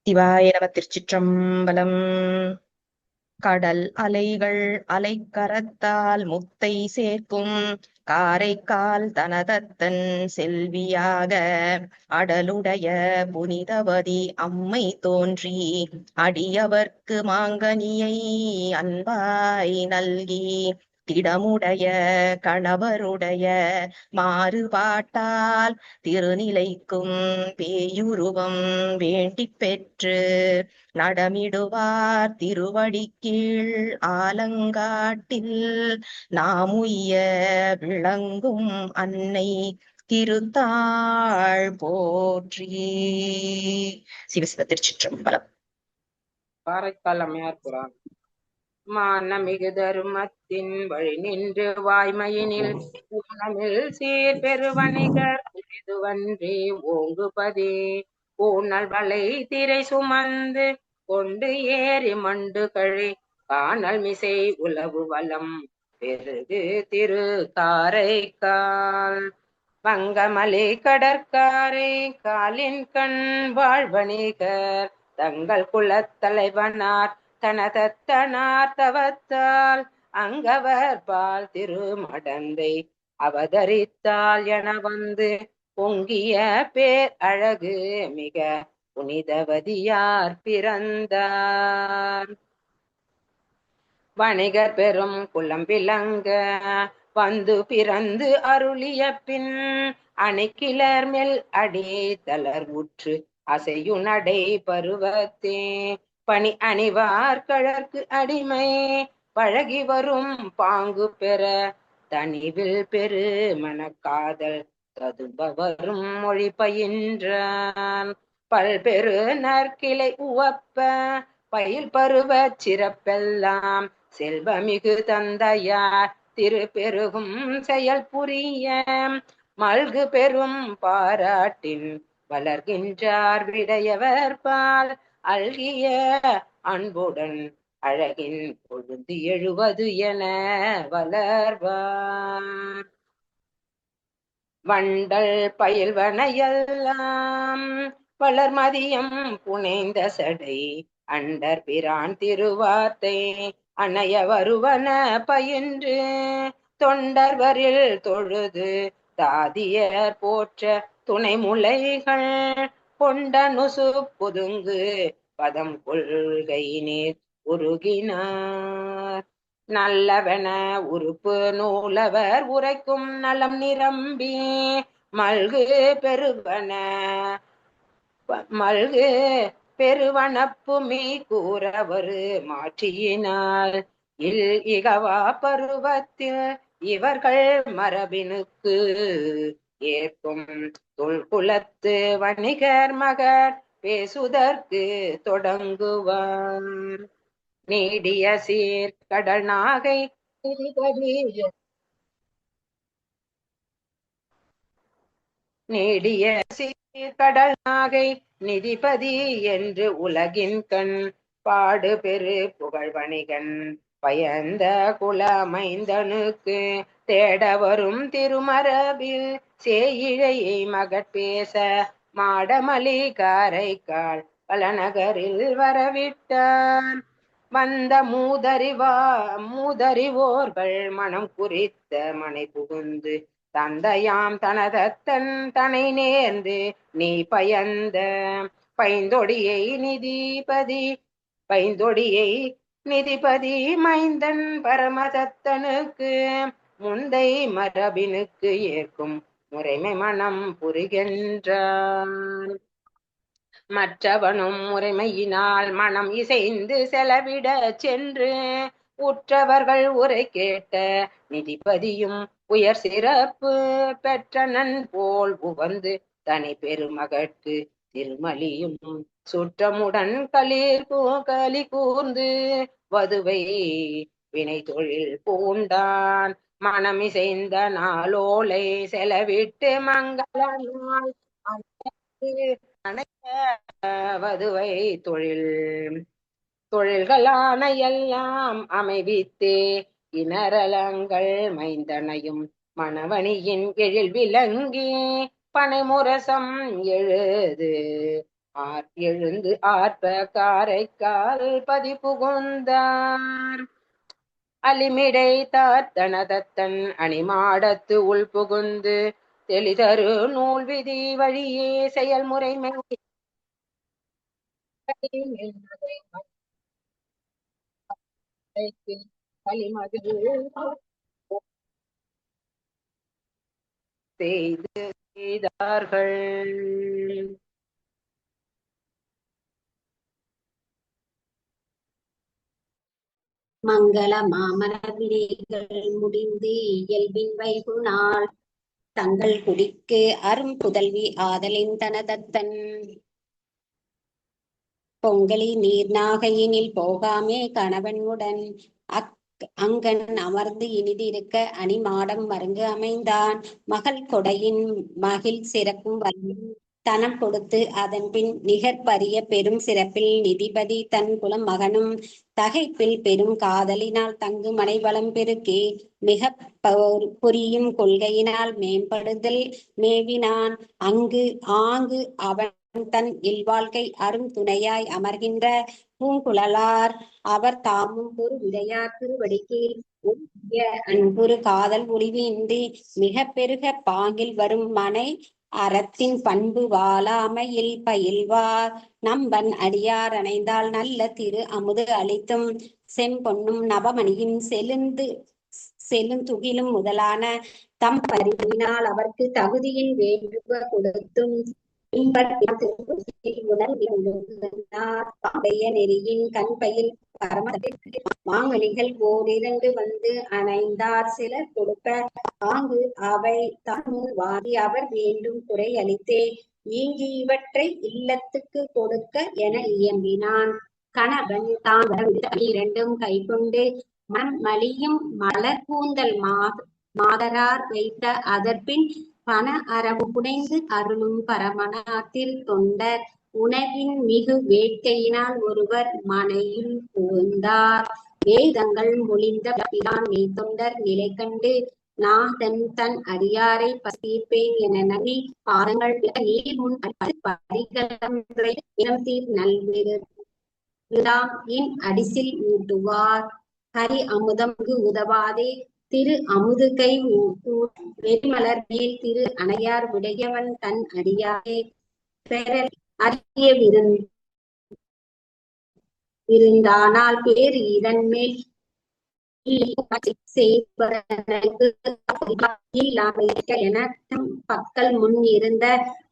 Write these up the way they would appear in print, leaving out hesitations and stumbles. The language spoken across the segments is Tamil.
சிவாய நம திருச்சிற்றம்பலம். கடல் அலைகள் அலைக்கரத்தால் முத்தை சேர்க்கும் காரைக்கால் தனதத்தன் செல்வியாக அடலுடைய புனிதவதி அம்மை தோன்றி அடியவர்க்கு மாங்கனியை அன்பாய் நல்கி திடமுடைய கணவருடைய மாறுபாட்டால் திருநிலைக்கும் பேயுருவம் வேண்டிப் பெற்று நடமிடுவார் திருவடிக்கீழ் ஆலங்காட்டில் நாமுய்ய விளங்கும் அன்னை திருத்தாள் போற்றி. சிவசிவ திருச்சிற்றம்பலம். காரைக்கால் அம்மையார் புராணம். மானமிகு தருமத்தின் வழி நின்று வாய்மையினில் ஊனமில் சீர் பெருவணிகர் புரிதுவன்றி ஓங்குபதே பூனல் வளை திரை சுமந்து கொண்டு ஏறி மண்டு கழி காணல் மிசை உலவு வலம் பெருகு திரு காரைக்கால் வங்கமலை கடற்காரை காலின் கண் வாழ்வணிகர் தங்கள் குலத்தலைவனார் தனதத்தனார் தவத்தால் அங்கவர் பால் திருமடந்தை அவதரித்தால் என வந்து பொங்கிய பேர் அழகு மிக புனிதவதியார் பிறந்தார். வணிகர் பெரும் குலம் விளங்க வந்து பிறந்து அருளிய பின் அணிக்கிளர் மெல் அடி தளர் உற்று அசையுநடை பருவத்தே பணி அணிவார் கழற்கு அடிமை பழகி வரும் பாங்கு பெற தனிவில் பெரு மனக்காதல் ததும்ப வரும் மொழி பயின்றான். பல்பெரு நற்கிளை உவப்ப பயில் பருவ சிறப்பெல்லாம் செல்வமிகு தந்தையார் திருப்பெருகும் செயல் புரிய மல்கு பெரும் பாராட்டின் வளர்கின்றார் விடையவர் பால் அல்கிய அன்புடன் அழகின் பொழுது எழுவது என வளர்வார். வண்டல் பயில்வனையெல்லாம் வளர்மதியம் புனைந்த சடை அண்டர் பிரான் திருவார்த்தை அணைய வருவன பயின்று தொண்டர்வரில் தொழுது தாதியர் போற்ற துணை முலைகள் கொண்ட நுசு புதுங்கு பதம் கொள்கை நீர் உருகினார். நல்லவன உறுப்பு நூலவர் உரைக்கும் நலம் நிரம்பி மல்கு பெருவன மல்கு பெருவனப்பு மீ கூறவரு மாற்றியினால் இகவா பருவத்தில் இவர்கள் மரபினுக்கு ஏற்கும் தொல்குலத்து வணிகர் மகர் பேசுதற்கு தொடங்குவார். நீடிய சீர் கடல் நாகை நீடிய சீர் கடல் நாகை நிதிபதி என்று உலகின் கண் பாடு பெரு புகழ் வணிகன் பயந்த குலமைந்தனுக்கு தேட வரும் திருமரபில் சேயிழையை மகட்பேச மாடமலி காரைக்கால் பலநகரில் வரவிட்டான். வந்த மூதறிவோர்கள் மனம் குறித்த மனை புகுந்து தந்தையாம் தனதத்தன் தனை நேர்ந்து நீ பயந்த பைந்தொடியை நிதிபதி மைந்தன் பரமதத்தனுக்கு முந்தை மரபினுக்கு ஏற்கும் முறைமை மனம் புரிகின்றான். மற்றவனும் முறைமையினால் மனம் இசைந்து செலவிட சென்று உற்றவர்கள் உரை கேட்ட நிதிபதியும் உயர் சிறப்பு பெற்றனன் போல் உவந்து தனி பெருமகற்கு திருமலியும் சுற்றமுடன் களி கூர்ந்து வதுவை வினை தொழில் பூண்டான். மனமிசைந்த நாளோலை செலவிட்டு மங்கள நாள் வதுவை தொழில்களான எல்லாம் அமைவித்தே இனரலங்கள் மைந்தனையும் மணவணியின் எழில் விளங்கி பனைமுரசம் எழுது எழுந்து ஆர்ப்ப காரைக்கால் பதிபுகுந்தார் அலிமிடை தாத்தனதத்தன் அணிமாடத்து உள் புகுந்து தெளிதரு நூல் விதி வழியே செயல்முறைமை களிமது செய்தார்கள். மங்கள மாமரவினைகள் முடிந்து இயல்பின் வைகுநாள் தங்கள் குடிக்கு அரும் புதல்வி ஆதலின் தனதத்தன் பொங்கலி நீர்நாகையினில் போகாமே கணவன் உடன் அங்கன் அமர்ந்து இனிதிருக்க அணிமாடம் மருங்கு அமைந்தான் மகள் கொடையின் மகிழ் சிறக்கும் வல்லின் தனம் கொடுத்து அதன் பின் நிகர்பரிய பெரும் சிறப்பில் நிதிபதி தன் குலம் மகனும் தகைப்பில் பெரும் காதலினால் தங்கு மனைவளம் பெருக்கி மிக புரியும் கொள்கையினால் மேம்படுதல் மேவினான் ஆங்கு அவன் தன் இல்வாழ்க்கை அரும் துணையாய் அமர்கின்ற பூங்குழலார் அவர் தாமும் ஒரு விடையார் திருவடிக்கு அன்புறு காதல் ஒளிவு இன்றி மிக பெருக பாங்கில் வரும் மனை அறத்தின் பண்பு வாழாமையில் பயில்வார் நம்பன் அடியார் அணைந்தால் நல்ல திரு அமுது அளித்தும் செம்பொன்னும் நவமணியும் செலுந்துகிலும் முதலான தம் பரிவினால் அவருக்கு தகுதியின் வேண்டுவ கொடுத்தும் நெறியின் கண்பையில் மாங்கனிகள் ஓரிரண்டு வந்து அணைந்தார் சிலர் கொடுக்க ஆங்கு அவை தான் வாரி அவர் வேண்டும் குறை அளித்தே ஈங்கி இவற்றை இல்லத்துக்கு கொடுக்க என இயம்பினான் கணவன் தான் இரண்டும் கை கொண்டு மலியும் மலர் கூந்தல் மாதரார் வைத்த அதற்பின் பண அரவு புனைந்து அருளும் பரமனாத்தில் தொண்டர் உணவின் மிகு வேட்கையினால் ஒருவர் மனையில் புகுந்தார் வேதங்கள் மொழிந்த பிரான் மெய்த்தொண்டர் நிலை கண்டு நாதன் தன் அடியாரை பசிப்பேன் என நம்பி பாதங்கள் நீர் முன் நல்விருதாம் அடிசில் ஊட்டுவார் ஹரி அமுதம் உதவாதே திரு அமுது கை வெறிமலர் மேல் திரு அணையார் விடையவன் தன் அடியாரே அறிய விருந்தானால் பேரு இதன் மேல் என பக்கல் முன் இருந்த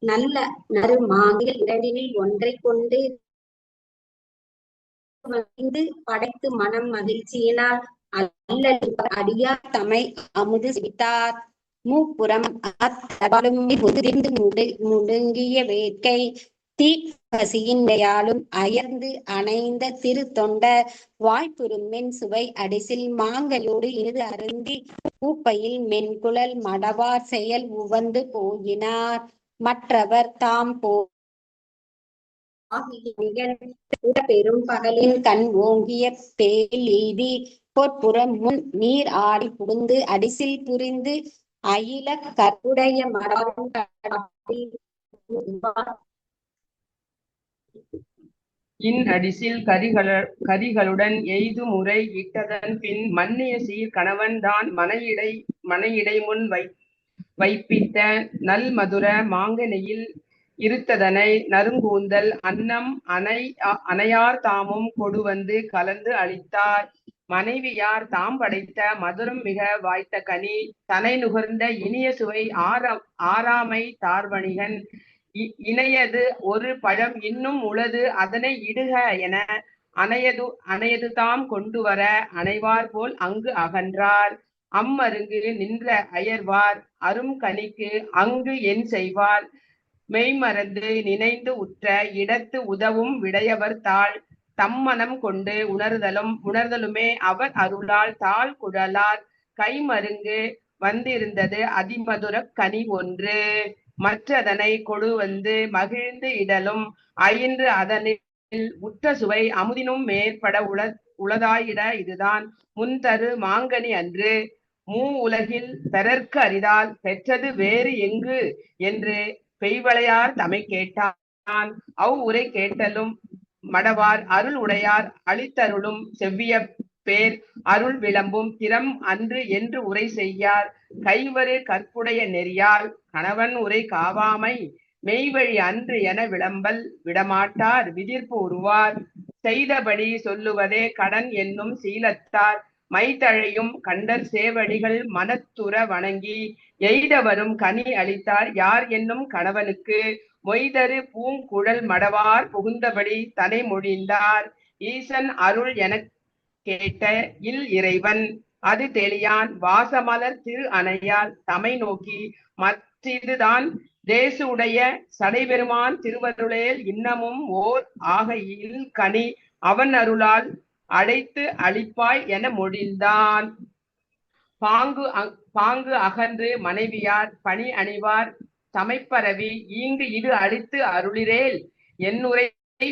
நல்ல நறுமாங்கில் இரண்டினில் ஒன்றை கொண்டு படைத்து மனம் மகிழ்ச்சியினால் அடியார் தமை அமுது செய்தார் மூப்புறம் முடுங்கிய வேட்கை தீப்பசியின்மையாலும் அயர்ந்து அணைந்த திரு தொண்ட வாய்ப்புறுமென் சுவை அடிசில் மாங்கையோடு இனிது அருந்தி பூப்பையில் மென்குழல் மடவார் செயல் உவந்து போயினார் மற்றவர் தாம் பெரும் பகலின் கண் ஓங்கிய பேல் எய்தி பொற்புறம் முன் நீர் ஆடி புகுந்து அடிசில் புரிந்து அயில கற்புடைய மரம் அடிசில் கரிகளுடன் எய்து முறை இட்டதன் பின் மன்னிய சீர் கணவன் தான் மனையிடை முன் வைப்பித்த நல் மதுர மாங்கனியில் இருத்ததனை நறுங்கூந்தல் அன்னம் அணையார் தாமும் கொடுவந்து கலந்து அளித்தார் மனைவியார் தாம் படைத்த மதுரம் மிக வாய்த்த கனி தனை நுகர்ந்த இனிய சுவை ஆறாமை தார்வணிகன் இணையது ஒரு பழம் இன்னும் உளது அதனை இடுக என அணையது தாம் கொண்டு வர அணைவார் போல் அங்கு அகன்றார் அம்மருங்கு நின்ற அயர்வார் அரும் கனிக்கு அங்கு என் செய்வார் மெய்மறந்து நினைந்து உற்ற இடத்து உதவும் விடையவர் தாள் தம்மனம் கொண்டு உணர்தலுமே அவர் அருளால் தாழ் குழலார் கைமருங்கு வந்திருந்தது அதிமதுர கனி ஒன்று மற்றதனை கொடு வந்து மகிழ்ந்து இடலும் அயின்று அதனில் உற்ற சுவை அமுதினும் மேற்பட உளதாயிட இதுதான் முன்தரு மாங்கனி அன்று உலகில் பிறர்க்கு அரிதால் பெற்றது வேறு எங்கு என்று பெய்வளையார் தமை கேட்டார் உரை கேட்டலும் மடவார் அருள் உடையார் அளித்தருளும் செவ்விய பேர் அருள் விளம்பும் திறம் அன்று என்று உரை செய்யார் கைவரு கற்புடைய நெறியால் கணவன் உரை காவாமை மெய்வழி அன்று என விளம்பல் விடமாட்டார் விதிர்ப்பு உருவார் செய்தபடி சொல்லுவதே கடன் என்னும் சீலத்தார் மைத்தழையும் கண்டர் சேவடிகள் மனத்துற வணங்கி எய்தவரும் கனி அளித்தார் யார் என்னும் கணவனுக்கு மொய்தரு பூங்குழல் மடவார் புகுந்தபடி தனை மொழிந்தார் ஈசன் அருள் எனக் கேட்ட இறைவன் அது தெளியான் வாசமலர் திரு அணையால் தமை நோக்கி மற்றிதுதான் தேசுடைய சடைபெருமான் திருவருளேல் இன்னமும் ஓர் ஆகையில் கனி அவன் அருளால் அழைத்து அளிப்பாய் என மொழிந்தான். பாங்கு அகன்று மனைவியார் பணி அணிவார் தமைப்பரவி ஈங்கு இது அளித்து அருளிரேல் என்னுரை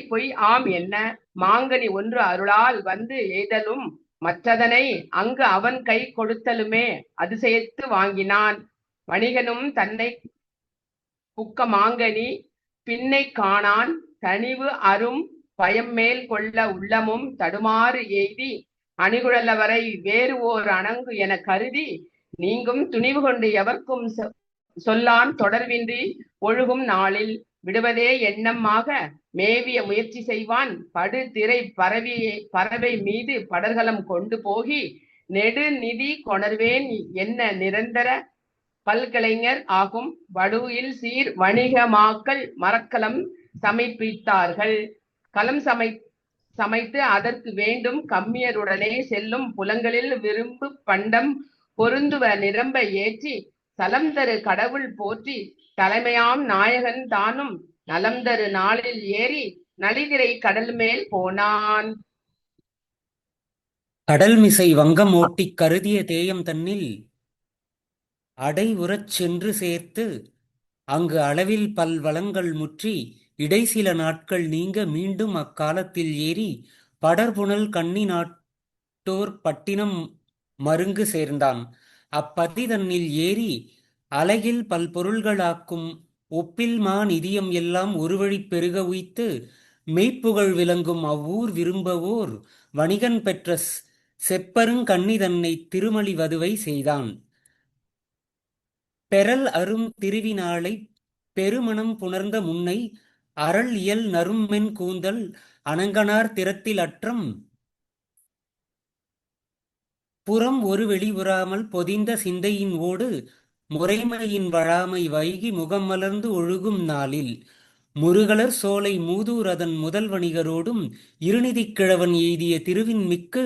பொய் ஆம் என்ன மாங்கனி ஒன்று அருளால் வந்து எய்தலும் மற்றதனை அங்கு அவன் கை கொடுத்தலுமே அதிசயத்து வாங்கினான். வணிகனும் தன்னை புக்க மாங்கனி பின்னை காணான் தனிவு அரும் பயம் மேல் கொள்ள உள்ளமும் தடுமாறு எய்தி அணிகுழலவரை வேறு ஓர் அணங்கு என கருதி நீங்கும் துணிவு கொண்டு எவர்க்கும் சொல்லான் தொடர்வின்றி ஒழுகும் நாளில் விடுவதே எண்ணமாக மேவிய முயற்சி செய்வான் படு திரை பறவை மீது படர்களம் கொண்டு போகி நெடு நிதி கொணர்வேன் என்ன நிரந்தர பல்கலைஞர் ஆகும் வடுவில் சீர் வணிகமாக்கல் மரக்கலம் சமைப்பித்தார்கள். களம் சமைத்து அதற்கு வேண்டும் கம்மியருடனே செல்லும் புலங்களில் விரும்பு பண்டம் பொருந்துவ நிரம்ப ஏற்றி தலம் தரு கடவுள் போற்றி தலைமையாம் நாயகன் தானும் நலம் தரு நாளில் ஏறி நளிதிரை கடல் மேல் போனான். கடல் மிசை வங்கம் ஓட்டிக் கருதிய தேயம் தன்னில் அடை உறச் சென்று சேர்த்து அங்கு அளவில் பல் வளங்கள் முற்றி இடை சில நாட்கள் நீங்க மீண்டும் அக்காலத்தில் ஏறி படர்புணல் கண்ணி நாட்டோர் பட்டினம் மருங்கு சேர்ந்தான். அப்பதி தன்னில் ஏறி அலகில் பல்பொருள்களாக்கும் ஒப்பில் மா நிதியம் எல்லாம் ஒருவழி பெருக உய்த்து மெய்ப்புகழ் விளங்கும் அவ்வூர் விரும்பவோர் வணிகன் பெற்ற செப்பருங் கண்ணி தன்னை திருமலி வதுவை செய்தான். பெறல் அரும் திருவினாளை பெருமணம் புணர்ந்த முன்னை அறல் இயல் நறும்மென் கூந்தல் அணங்கனார் திறத்தில் அற்றம் புறம் ஒரு வெளிவுறாமல் பொதிந்த சிந்தையின் ஓடு முறைமையின் வழாமை வைகி முகம் மலர்ந்து ஒழுகும் நாளில் முருகலர் சோலை மூதூர் அதன் முதல் வணிகரோடும் இருநிதிக் கிழவன் எய்திய திருவின் மிக்கு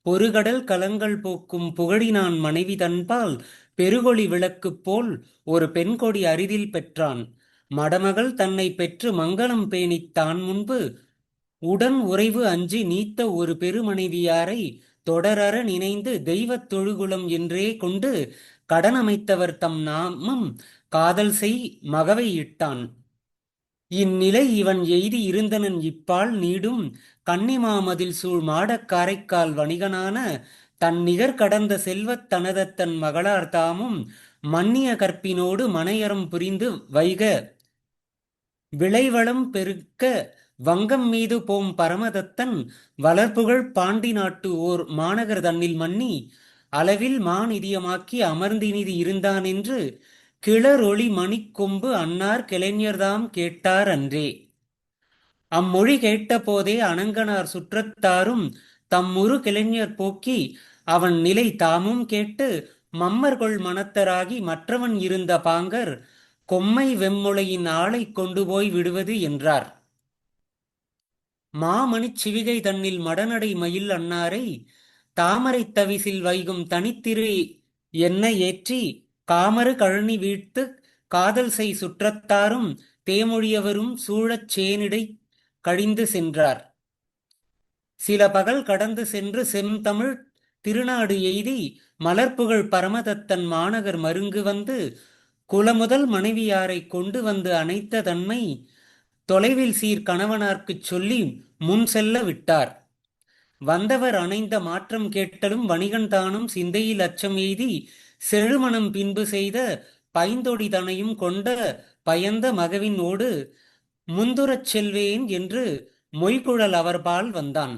பொறுகடல் கலங்கள் போக்கும் புகழினான் மனைவி தன்பால் பெருகொளி விளக்கு போல் ஒரு பெண்கொடி அரிதில் பெற்றான். மடமகள் தன்னை பெற்று மங்களம் பேணித் தான் முன்பு உடன் உறைவு அஞ்சி நீத்த ஒரு பெருமனைவியாரை தொடரற நினைந்து தெய்வத் தொழுகுலம் என்றே கொண்டு கடன் அமைத்தவர் தம் நாமம் காதல் செய் மகவை இட்டான். இந்நிலை இவன் எய்தி இருந்தனன் இப்பால் நீடும் கன்னிமாமதில் சூழ் மாடக் காரைக்கால் வணிகனான தன் நிகர் கடந்த செல்வத் தனதத்தன் மகளார் தாமும் மன்னிய கற்பினோடு மனையறம் புரிந்து வைக விளைவளம் பெருக்க வங்கம் மீது போம் பரமதத்தன் வளர்ப்புகழ் பாண்டி நாட்டு ஓர் மாநகர் தன்னில் மன்னி அளவில் மாநிதியமாக்கி அமர்ந்தினிது இருந்தான் என்று கிளரொளி மணிக்கொம்பு அன்னார் கிளைஞர்தாம் கேட்டார் அன்றே. அம்மொழி கேட்ட போதே அணங்கனார் சுற்றத்தாரும் தம்முரு கிளைஞர் போக்கி அவன் நிலை தாமும் கேட்டு மம்மர்கொள் மனத்தராகி மற்றவன் இருந்த பாங்கர் கொம்மை வெம்முளையின் ஆளை கொண்டு போய் விடுவது என்றார். மாமணிச் சிவிகை தன்னில் மடநடை மயில் அன்னாரை தாமரைத் தவிசில் வைகும் தனித்திரு என்ன ஏற்றி காமரு கழனி வீழ்த்து காதல் செய் சுற்றத்தாரும் தேமொழியவரும் சூழச் சேனிடை கழிந்து சென்றார். சில பகல் கடந்து சென்று செம்தமிழ் திருநாடு எய்தி மலர்ப்புகழ் பரமதத்தன் மாநகர் மருங்கு வந்து குலமுதல் மனைவியாரை கொண்டு வந்து அணைத்த தன்மை தொலைவில் சீர் கணவனார்க்குச் சொல்லி முன் செல்ல விட்டார். வந்தவர் அணைந்த மாற்றம் கேட்டலும் வணிகன் தானும் சிந்தையில் அச்சம் எய்தி செழுமணம் பின்பு செய்த பைந்தொடி தனையும் கொண்ட பயந்த மகவினோடு முந்துரச் செல்வேன் என்று மொய்குழல் அவர்பால் வந்தான்.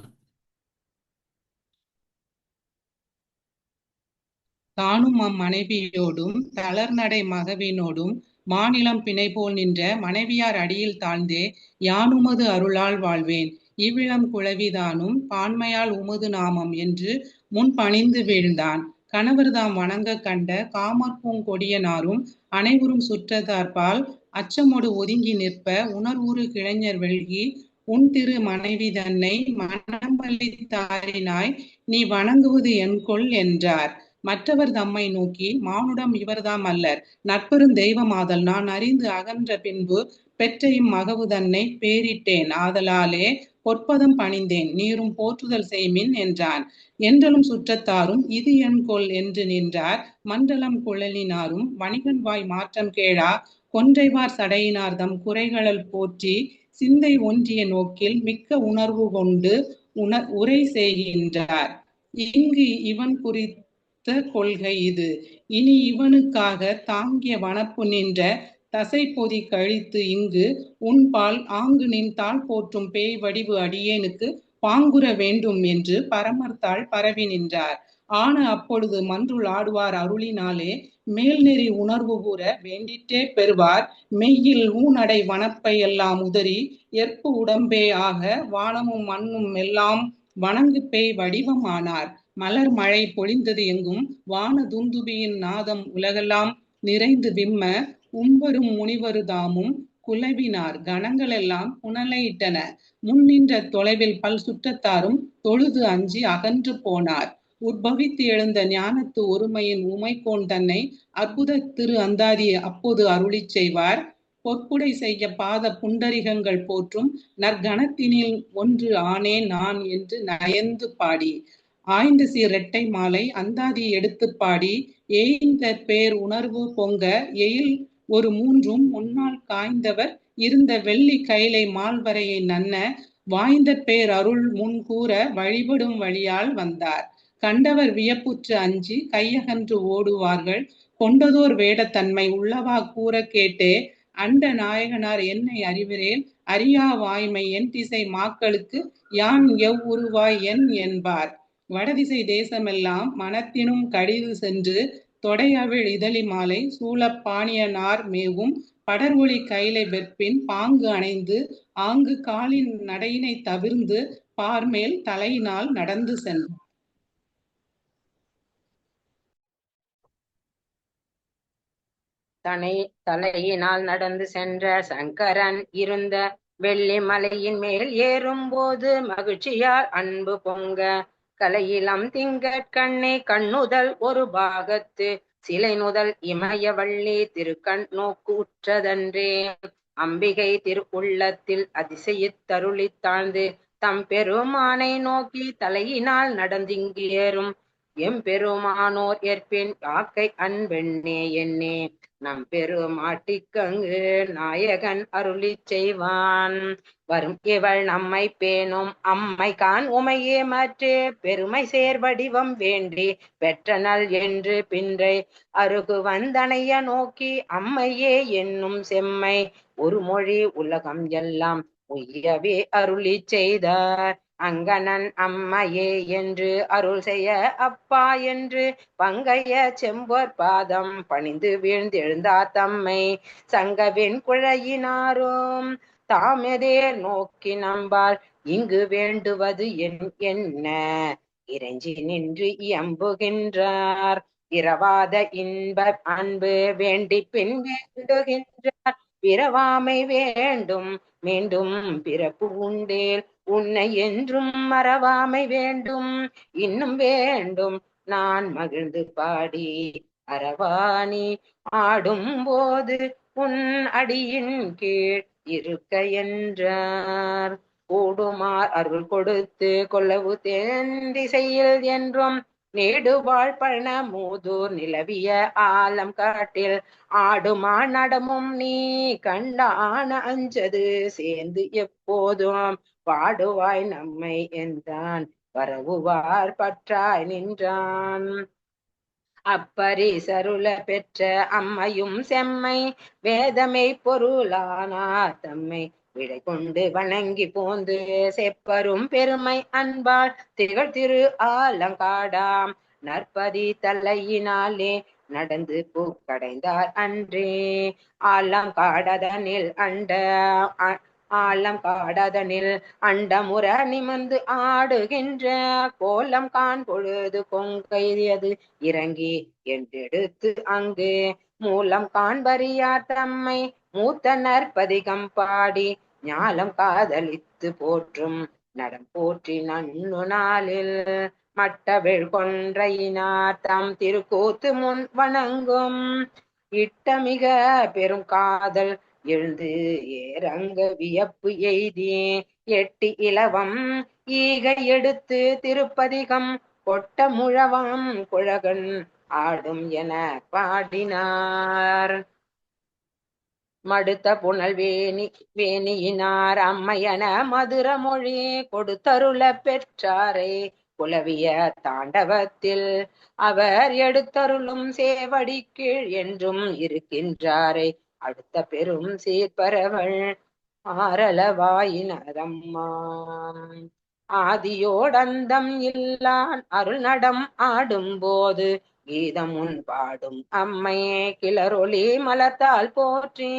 தானும் அம்மனைவியோடும் தளர்நடை மகவினோடும் மாநிலம் பிணைபோல் நின்ற மனைவியார் அடியில் தாழ்ந்தே யானுமது அருளால் வாழ்வேன். இவ்விளம் குழவிதானும் பான்மையால் உமது நாமம் என்று முன் பணிந்து வீழ்ந்தான். கணவர்தாம் வணங்க கண்ட காமற்பூங்கொடியனாரும் அனைவரும் சுற்றத்தார்பால் அச்சமொடு ஒதுங்கி நிற்ப உணர்வுறு கிளைஞர் வெள்கி உன் திரு மனைவி தன்னை மணமளித்தாரினாய் நீ வணங்குவது என்கொல் என்றார். மற்றவர் தம்மை நோக்கி மானுடம் இவர்தாம் அல்லர் நட்பெரும் தெய்வமாதல் நான் அறிந்து அகன்ற பின்பு பெற்ற இம்மகவு தன்னை பேரிட்டேன் ஆதலாலே பொற்பதம் பணிந்தேன் நீரும் போற்றுதல் செய்மின் என்றான். என்றலும் சுற்றத்தாரும் இது என்கொல் என்று நின்றார். மண்டலம் குழலினாரும் வணிகன் வாய் மாற்றம் கேளா கொன்றைவார் சடையினார் தம் குறைகளல் போற்றி சிந்தை ஒன்றிய நோக்கில் மிக்க உணர்வு கொண்டு உரை செய்கின்றார். இங்கு இவன் குறித்த கொள்கை இது. இனி இவனுக்காக தாங்கிய வனப்பு நின்ற தசை பொதி கழித்து இங்கு உன்பால் ஆங்கு நின்றால் போற்றும் பேய் வடிவு அடியேனுக்கு பாங்குற வேண்டும் என்று பரமர்த்தாள் பரவி நின்றார். ஆன அப்பொழுது மன்றுள் ஆடுவார் அருளினாலே மேல்நெறி உணர்வு கூற வேண்டிற்றே பெறுவார். மெய்யில் ஊனடை வனப்பை எல்லாம் உதறி ஏற்பு உடம்பே ஆக வானமும் மண்ணும் எல்லாம் வணங்கு பேய் வடிவம் ஆனார். மலர் மழை பொழிந்தது எங்கும் வான துந்துபியின் நாதம் உலகெல்லாம் நிறைந்து விம்ம உம்பரும் முனிவருதாமும் குலவினார் கணங்கள் எல்லாம் புனலையிட்டன. முன்னின்ற தொலைவில் பல் சுற்றத்தாரும் தொழுது அஞ்சி அகன்று போனார். உற்பவித்து எழுந்த ஞானத்து ஒருமையின் உமைக்கோன் தன்னை அற்புத திரு அந்தாதி அப்போது அருளி செய்வார். பொற்புடை செய்ய பாத புண்டரிகங்கள் போற்றும் நற்கணத்தினில் ஒன்று ஆனே நான் என்று நயந்து பாடி ஆய்ந்த சீர் இரட்டை மாலை அந்தாதி எடுத்து பாடி ஏய்ந்த பேர் உணர்வு பொங்க எயில் ஒரு மூன்றும் முன்னால் காய்ந்தவர் இருந்த வெள்ளி கைலை மால்வரையை நன்ன வாய்ந்த பேர் அருள் முன் கூற வழிபடும் வழியால் வந்தார். கண்டவர் வியப்புற்று அஞ்சி கையகன்று ஓடுவார்கள். கொண்டதோர் வேடத்தன்மை உள்ளவா கூற கேட்டே அண்ட நாயகனார் என்னை அறிவிரேல் அறியா வாய்மை என் திசை மாக்களுக்கு யான் எவ் உருவாய் என் என்பார். வடதிசை தேசமெல்லாம் மனத்தினும் கடிது சென்று தொடையவிழ் இதழி மாலை சூழப் பாணியனார் மேவும் படர்ஒளி கைலை வெற்பின் பாங்கு அணைந்து ஆங்கு காலின் நடையினை தவிர்ந்து பார்மேல் தலையினால் நடந்து சென்றார். தலையினால் நடந்து சென்ற சங்கரன் இருந்த வெள்ளி மலையின் மேல் ஏறும் போது மகிழ்ச்சியால் அன்பு பொங்க கலையிலம் திங்கட்கண்ணை கண்ணுதல் ஒரு பாகத்து சிலை நுதல் இமயவள்ளி திருக்கண் நோக்கு உற்றதன்றே. அம்பிகை திரு உள்ளத்தில் அதிசயித்தருளித் தாழ்ந்து தம் பெருமானை நோக்கி தலையினால் நடந்திங்கு ஏறும் எம்பெருமானோர் ஏற்பின் யாக்கை அன்பெண்ணே என்னே நம் பெருமாட்டிக்கங்கு நாயகன் அருளி செய்வான். வரும் இவள் நம்மை பேணும் அம்மை கான் உமையே மற்றே பெருமை சேர் வடிவம் வேண்டி பெற்றனல் என்று பின்றை அருகு வந்தனைய நோக்கி அம்மையே என்னும் செம்மை ஒரு மொழி உலகம் எல்லாம் உய்யவே அருளி செய்தார். அங்கனன் அம்மையே என்று அருள் செய்ய அப்பா என்று பங்கைய செம்பொற் பாதம் பணிந்து வீழ்ந்தெழுந்தார் தம்மை சங்கவின் குழையினாரும் தாமெதேர் நோக்கி நம்பால் இங்கு வேண்டுவது என்ன இறைஞ்சி நின்று இயம்புகின்றார். இரவாத இன்ப அன்பு வேண்டி பின் வேண்டுகின்றார். பிறவாமை வேண்டும் மீண்டும் பிறப்பு உண்டேல் உன்னை என்றும் மறவாமை வேண்டும் இன்னும் வேண்டும் நான் மகிழ்ந்து பாடி அரவாணி ஆடும் போது உன் அடியின் கீழ் இருக்க என்றார். கூடுமார் அருள் கொடுத்து கொள்ளவு தென் திசையில் என்றும் நேடுவாழ் பழன மூதூர் நிலவிய ஆலம் காட்டில் ஆடுமா நடமும் நீ கண்டான அஞ்சது சேர்ந்து எப்போதும் பாடுவாய் நம்மை என்றான். வரவுவார் பற்றாய் நின்றான். அப்பரிசருள பெற்ற அம்மையும் செம்மை வேதமை பொருளானார் தம்மை விடை கொண்டு வணங்கி போந்து செப்பரும் பெருமை அன்பால் திகழ் திரு ஆலங்காடாம் நற்பதி தலையினாலே நடந்து பூக்கடைந்தார் அன்றே. ஆலம் காடதனில் அண்டமுற நிமிர்ந்து ஆடுகின்ற கோலம் காண் பொழுது கொங்கையது இறங்கி என்றெடுத்து அங்கு மூலம் காண்பறியார் தம்மை மூத்த நற்பதிகம் பாடி ஞாலம் காதலித்து போற்றும் நடம் போற்றி நன்னு நாளில் மட்டவெள் கொன்றையினார் தம் திருக்கூத்து முன் வணங்கும் இட்டமிக பெரும் காதல் எழுந்து ஏரங்க வியப்பு எய்தி எட்டி இலவம் ஈகை எடுத்து திருப்பதிகம் கொட்ட முழவாம் குழகன் ஆடும் என பாடினார். மடுத்த புனல் வேணியினார் அம்மையன மதுர மொழி கொடுத்தருள பெற்றாரை குலவிய தாண்டவத்தில் அவர் எடுத்தருளும் சேவடி கீழ் என்றும் இருக்கின்றாரை அடுத்த பெரும் சீர்பரவள் ஆரளவாயினரம்மா. ஆதியோடந்தம் இல்லான் அருள் நடம் ஆடும் போது கீதம் உன் பாடும் அம்மையே கிளரொளி மலர்த்தால் போற்றி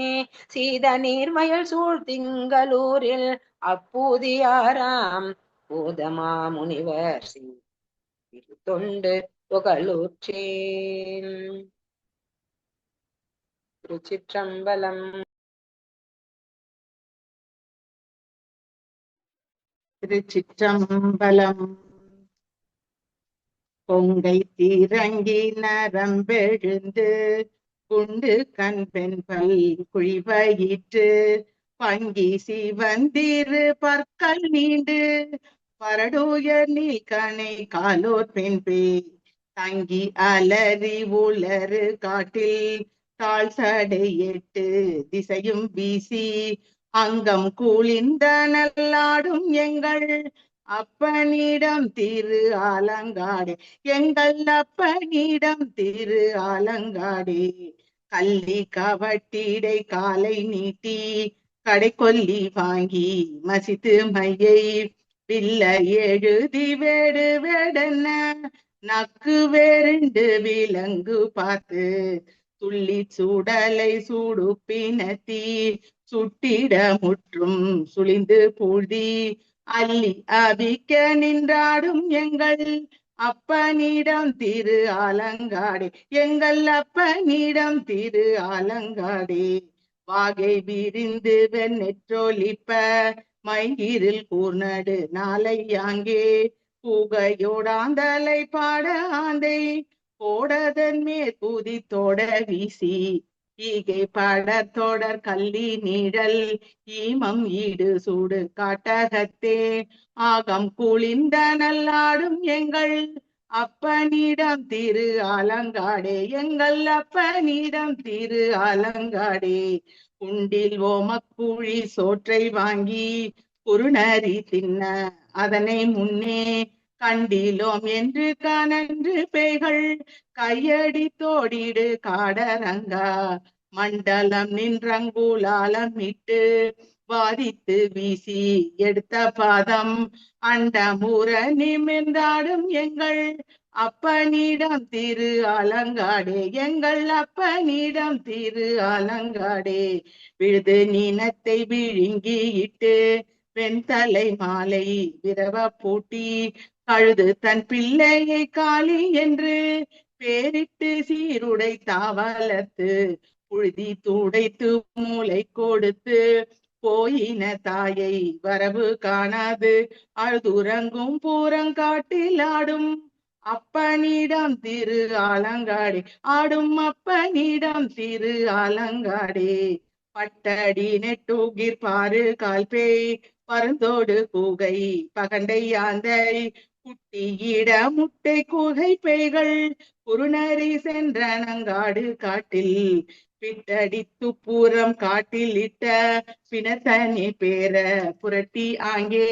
சீத நீர்மயல் சூழ் திங்களூரில் அப்பூதியாராம் பூதமா முனிவர் தொண்டு புகழூற்றேன். திருச்சிற்றம்பலம். திருச்சிற்றம்பலம். பொங்கை தீரங்கி நரம்பெழுந்து குண்டு கண்பெண் பல் குழிவயிற்று பங்கி சிவந்திரு பற்கள் நீண்டு பரடுயர் நீல்கணை காலோர் பெண் பே தங்கி அலறி உளறு காட்டில் தாழ் சடை எட்டு திசையும் வீசி அங்கம் கூலிந்த நல்லாடும் எங்கள் அப்பனிடம் திரு ஆலங்காடே எங்கள் அப்பனிடம் திரு ஆலங்காடே. கள்ளி கவட்டிடை காலை நீட்டி கடை கொல்லி வாங்கி மசித்து மையை வில்ல எழுதி வேடு வேடென்ன நக்கு வேறுண்டு விலங்கு பார்த்து துள்ளி சூடலை சூடுப்பினத்தி சுட்டிட முற்றும் சுழிந்து பூழ்தி அள்ளி அபிக்க நின்றாடும் எங்கள் அப்பனிடம் திரு ஆலங்காடே எங்கள் அப்பனிடம் திரு ஆலங்காடே. வாகை விரிந்து வெண்ணெற்றொலிப்ப மயிரில் கூர்நடு நாளை யாங்கே பூகையோடாந்தலை பாட ஆந்தை போடதன் மேற்பூதி தோட வீசி ஈகை பாட தொடர் கள்ளி நீழல் ஈமம் ஈடு சூடு காட்டகத்தே ஆகம் குளிந்த நல்லாடும் எங்கள் அப்பனிடம் திரு ஆலங்காடே எங்கள் அப்பனிடம் திரு ஆலங்காடே. குண்டில் ஓமக்குழி சோற்றை வாங்கி குறுநரி தின்ன அதனை முன்னே கண்டிலோம் என்று கனன்று பேய்கள் கையடி தோடிடு காடரங்கா மண்டலம் நின்றங்குலாலம் இட்டு வாதித்து வீசி எடுத்த பாதம் அண்டமுற நிமிர்ந்தாடும் எங்கள் அப்பனிடம் திரு ஆலங்காடே எங்கள் அப்பனிடம் திரு ஆலங்காடே. விழுது நீனத்தை விழுங்கி இட்டு வெண்தலை மாலை விரவ பூட்டி கழுது தன் பிள்ளையை காளி என்று பேரிட்டு சீருடை தாவலத்து புழுதி துடைத்து மூளை கொடுத்து போயின தாயை வரவு காணாது அழுதுறங்கும் பூரங்காட்டில் ஆடும் அப்பனிடம் திரு ஆலங்காடே ஆடும் அப்பனிடம் திரு ஆலங்காடே. பட்டடி நெட்டுகிர் பாரு கால்பேய் பருந்தோடு கூகை பகண்டை யாந்தை குட்டியிட முட்டை கூகை பேய்கள் குறுநரி சென்ற நங்காடு காட்டில் பிட்டடித்து பூரம் காட்டில் இட்ட பிணத்தனி பேர புரட்டி ஆங்கே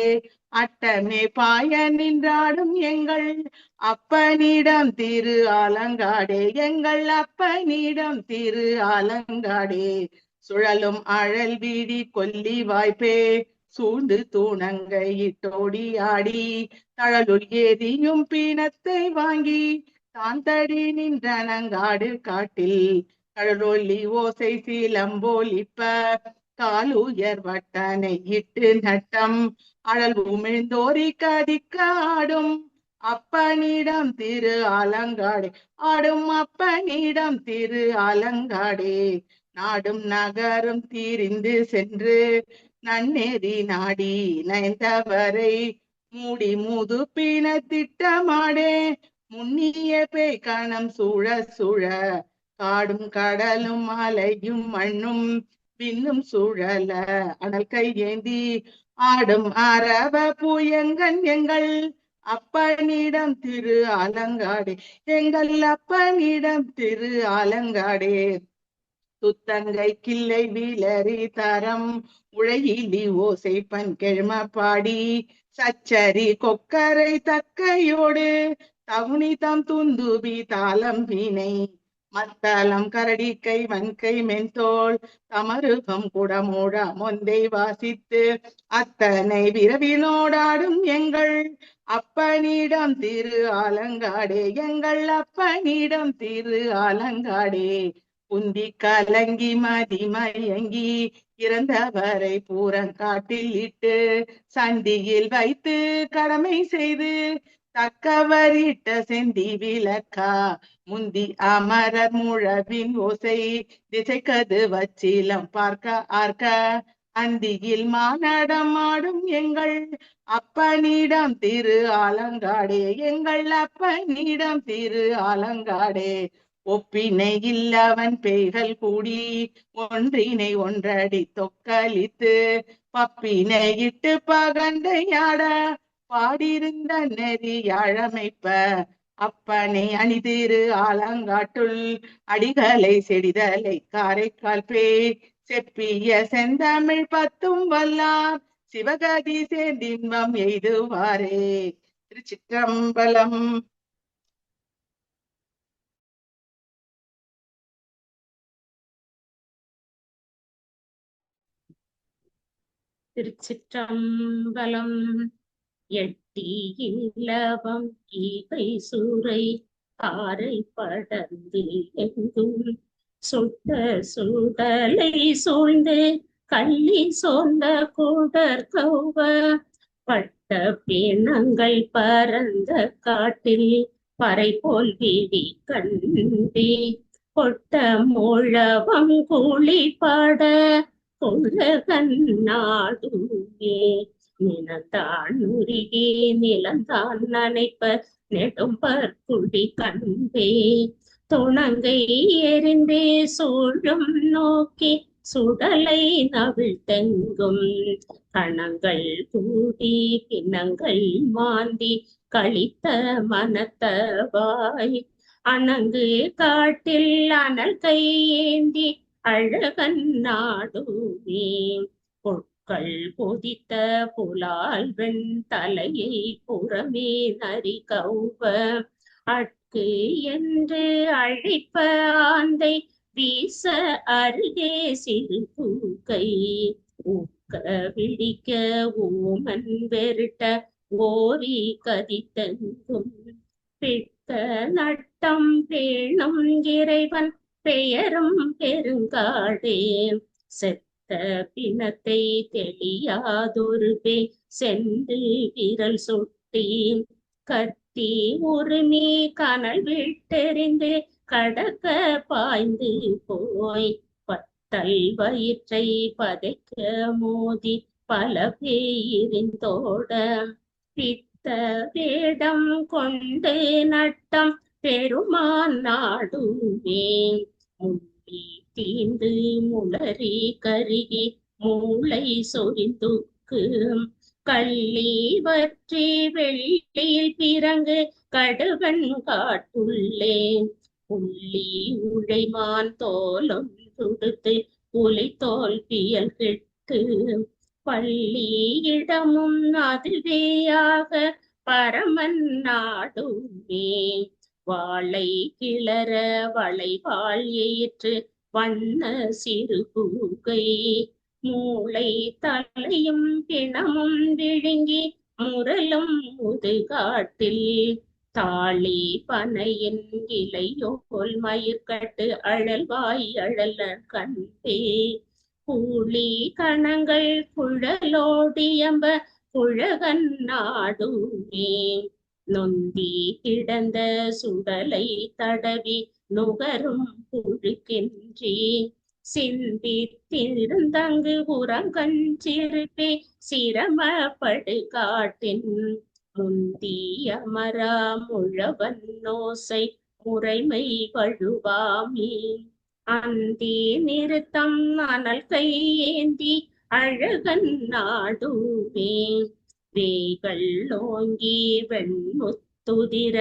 அட்டமே பாய நின்றாடும் எங்கள் அப்பனிடம் திரு ஆலங்காடே எங்கள் அப்பனிடம் திரு ஆலங்காடே. சுழலும் அழல் வீடி கொல்லி வாய்ப்பே சூழ்ந்து தூணங்கை இட்டோடி ஆடி தழலுள் ஏதியும் பீனத்தை வாங்கி தான் தடி நின்றனங்காடு காட்டில் கடலொல்லி ஓசை சீலம்போலிப்ப காலுயர் வட்டனை இட்டு நட்டம் அழல் உமிழ்ந்தோரி கதிக்க ஆடும் அப்பனிடம் திரு ஆலங்காடே ஆடும் அப்பனிடம் திரு ஆலங்காடே நாடும் நகரும் தீரிந்து சென்று நன்னெறி நாடி நயந்தவரை மூடி முது பின திட்டமாடே முன்னிய பேய் கணம் சூழ சூழ காடும் கடலும் மலையும் மண்ணும் விண்ணும் சூழல அனல் கையேந்தி ஆடும் அரவ புயங்கன் எங்கள் அப்பனிடம் திரு ஆலங்காடே எங்கள் அப்பனிடம் திரு ஆலங்காடே துத்தங்கை கிள்ளை வீலரி தரம் உழையிலி ஓசை பன்கெழ்ம பாடி சச்சரி கொக்கரை தக்கையோடு தவுனிதம் துந்துபி தாளம் வீணை மத்தளம் கரடிக்கை வன்கை மென்தோள் தமருகம் குடமூட மொந்தை வாசித்து அத்தனை விரவினோடாடும் எங்கள் அப்பனிடம் திரு ஆலங்காடே எங்கள் அப்பனிடம் திரு ஆலங்காடே குந்தி கலங்கி மதிமயங்கி இறந்தவரை பூரங்காட்டில் இட்டு சந்தியில் வைத்து கடமை செய்து தக்கவரிட்ட செந்தி விளக்கா முந்தி அமரர் முழவின் ஓசை திசைக்கது வச்சிலம் பார்க்க ஆர்க்க அந்தியில் மானடம் ஆடும் எங்கள் அப்பனிடம் திரு ஆலங்காடே எங்கள் அப்பனிடம் திரு ஆலங்காடே ஒப்பினை இல்லவன் பேய்கள் கூடி ஒன்றினை ஒன்றடி தொக்கலித்து பப்பினை இட்டு பகண்டையாட பாடியிருந்த நெறி யாழமைப்ப அப்பனை அணிதிரு ஆலங்காட்டுள் அடிகளை செடிதலை காரைக்கால் பேய் செப்பிய செந்தமிழ் பத்தும் வல்லார் சிவகதி சேர்ந்தின்பம் எய்துவாரே. திருச்சிற்றம்பலம். திருச்சிற்றம்பலம். எட்டி இலவம் ஈகை சூரை காரை படர்ந்து எங்கும் சுட்ட சுடலை சூழ்ந்து கள்ளி சோர்ந்த கூடர் கௌவ பட்ட பிணங்கள் பரந்த காட்டில் பறை போல் விழி கண்டே கொட்ட முழவம் கூலி பாட கொள்ளகன் நாடுமே நினத்தான் உருகி நிலந்தான் நனைப்ப நெடும்பர் குடி கண்டே துணங்கை எரிந்தே சூழும் நோக்கி சுடலை நவிழ்த்தெங்கும் கணங்கள் கூடி பிணங்கள் மாந்தி கழித்த மனத்தவாய் அணங்கு காட்டில் அனல் கை ஏந்தி அழகன் நாடுமே பொற்கள் பொதித்த புலால் வெண் தலையை புறமே நரி கௌவ அட்கு என்று அழைப்ப ஆந்தை வீச அருகே சிறு பூக்கை ஊக்க விழிக்க ஊமன் வெருட்ட ஓரி கதித்தெங்கும் பிட்ட நட்டம் பேணும் இறைவன் பெயரும் பெருங்காடே செத்த பிணத்தை தெளியாதொரு பே சென்று விரல் சுட்டி கத்தி உருமி கனல் விட்டெறிந்து கடக்க பாய்ந்து போய் பத்தல் வயிற்றை பதைக்க மோதி பல பேரிந்தோட பித்த வேடம் கொண்டு நட்டம் பெருமான் நாடுமே முள்ளி தீந்து முளறி கருகி மூளை சொரிந்துக்கு கள்ளி வற்றி வெள்ளியில் பிறங்கு கடுவன் காட்டுள்ளே புள்ளி உழைமான் தோலும் துடுத்து புலி தோல் பியல் கெட்டு பள்ளி இடமும் அதுவேயாக பரமன் நாடுமே வாளை கிளற வளைவாள் ஏற்று வண்ண சிறு பூகை மூளை தலையும் பிணமும் விழுங்கி முரலும் முதுகாட்டில் தாளி பனையின் இலையோல் மயிர்கட்டு அழல்வாய் அழல கண்டே கூலி கணங்கள் குழலோடியம்ப குழகன் நாடுமே நொந்தி கிடந்த சுடலை தடவி நுகரும் புழுக்கின்றி சிந்தித்திருந்தங்கு உறங்கன் சிறுப்பே சிரமப்படு காட்டின் முந்திய மரா முழவன் நோசை முறைமை வழுவாமே அந்தி நிறுத்தம் அனல் கை ஏந்தி அழகன் நாடுமே வேகள் ஓங்கி வெண்முத்துதிர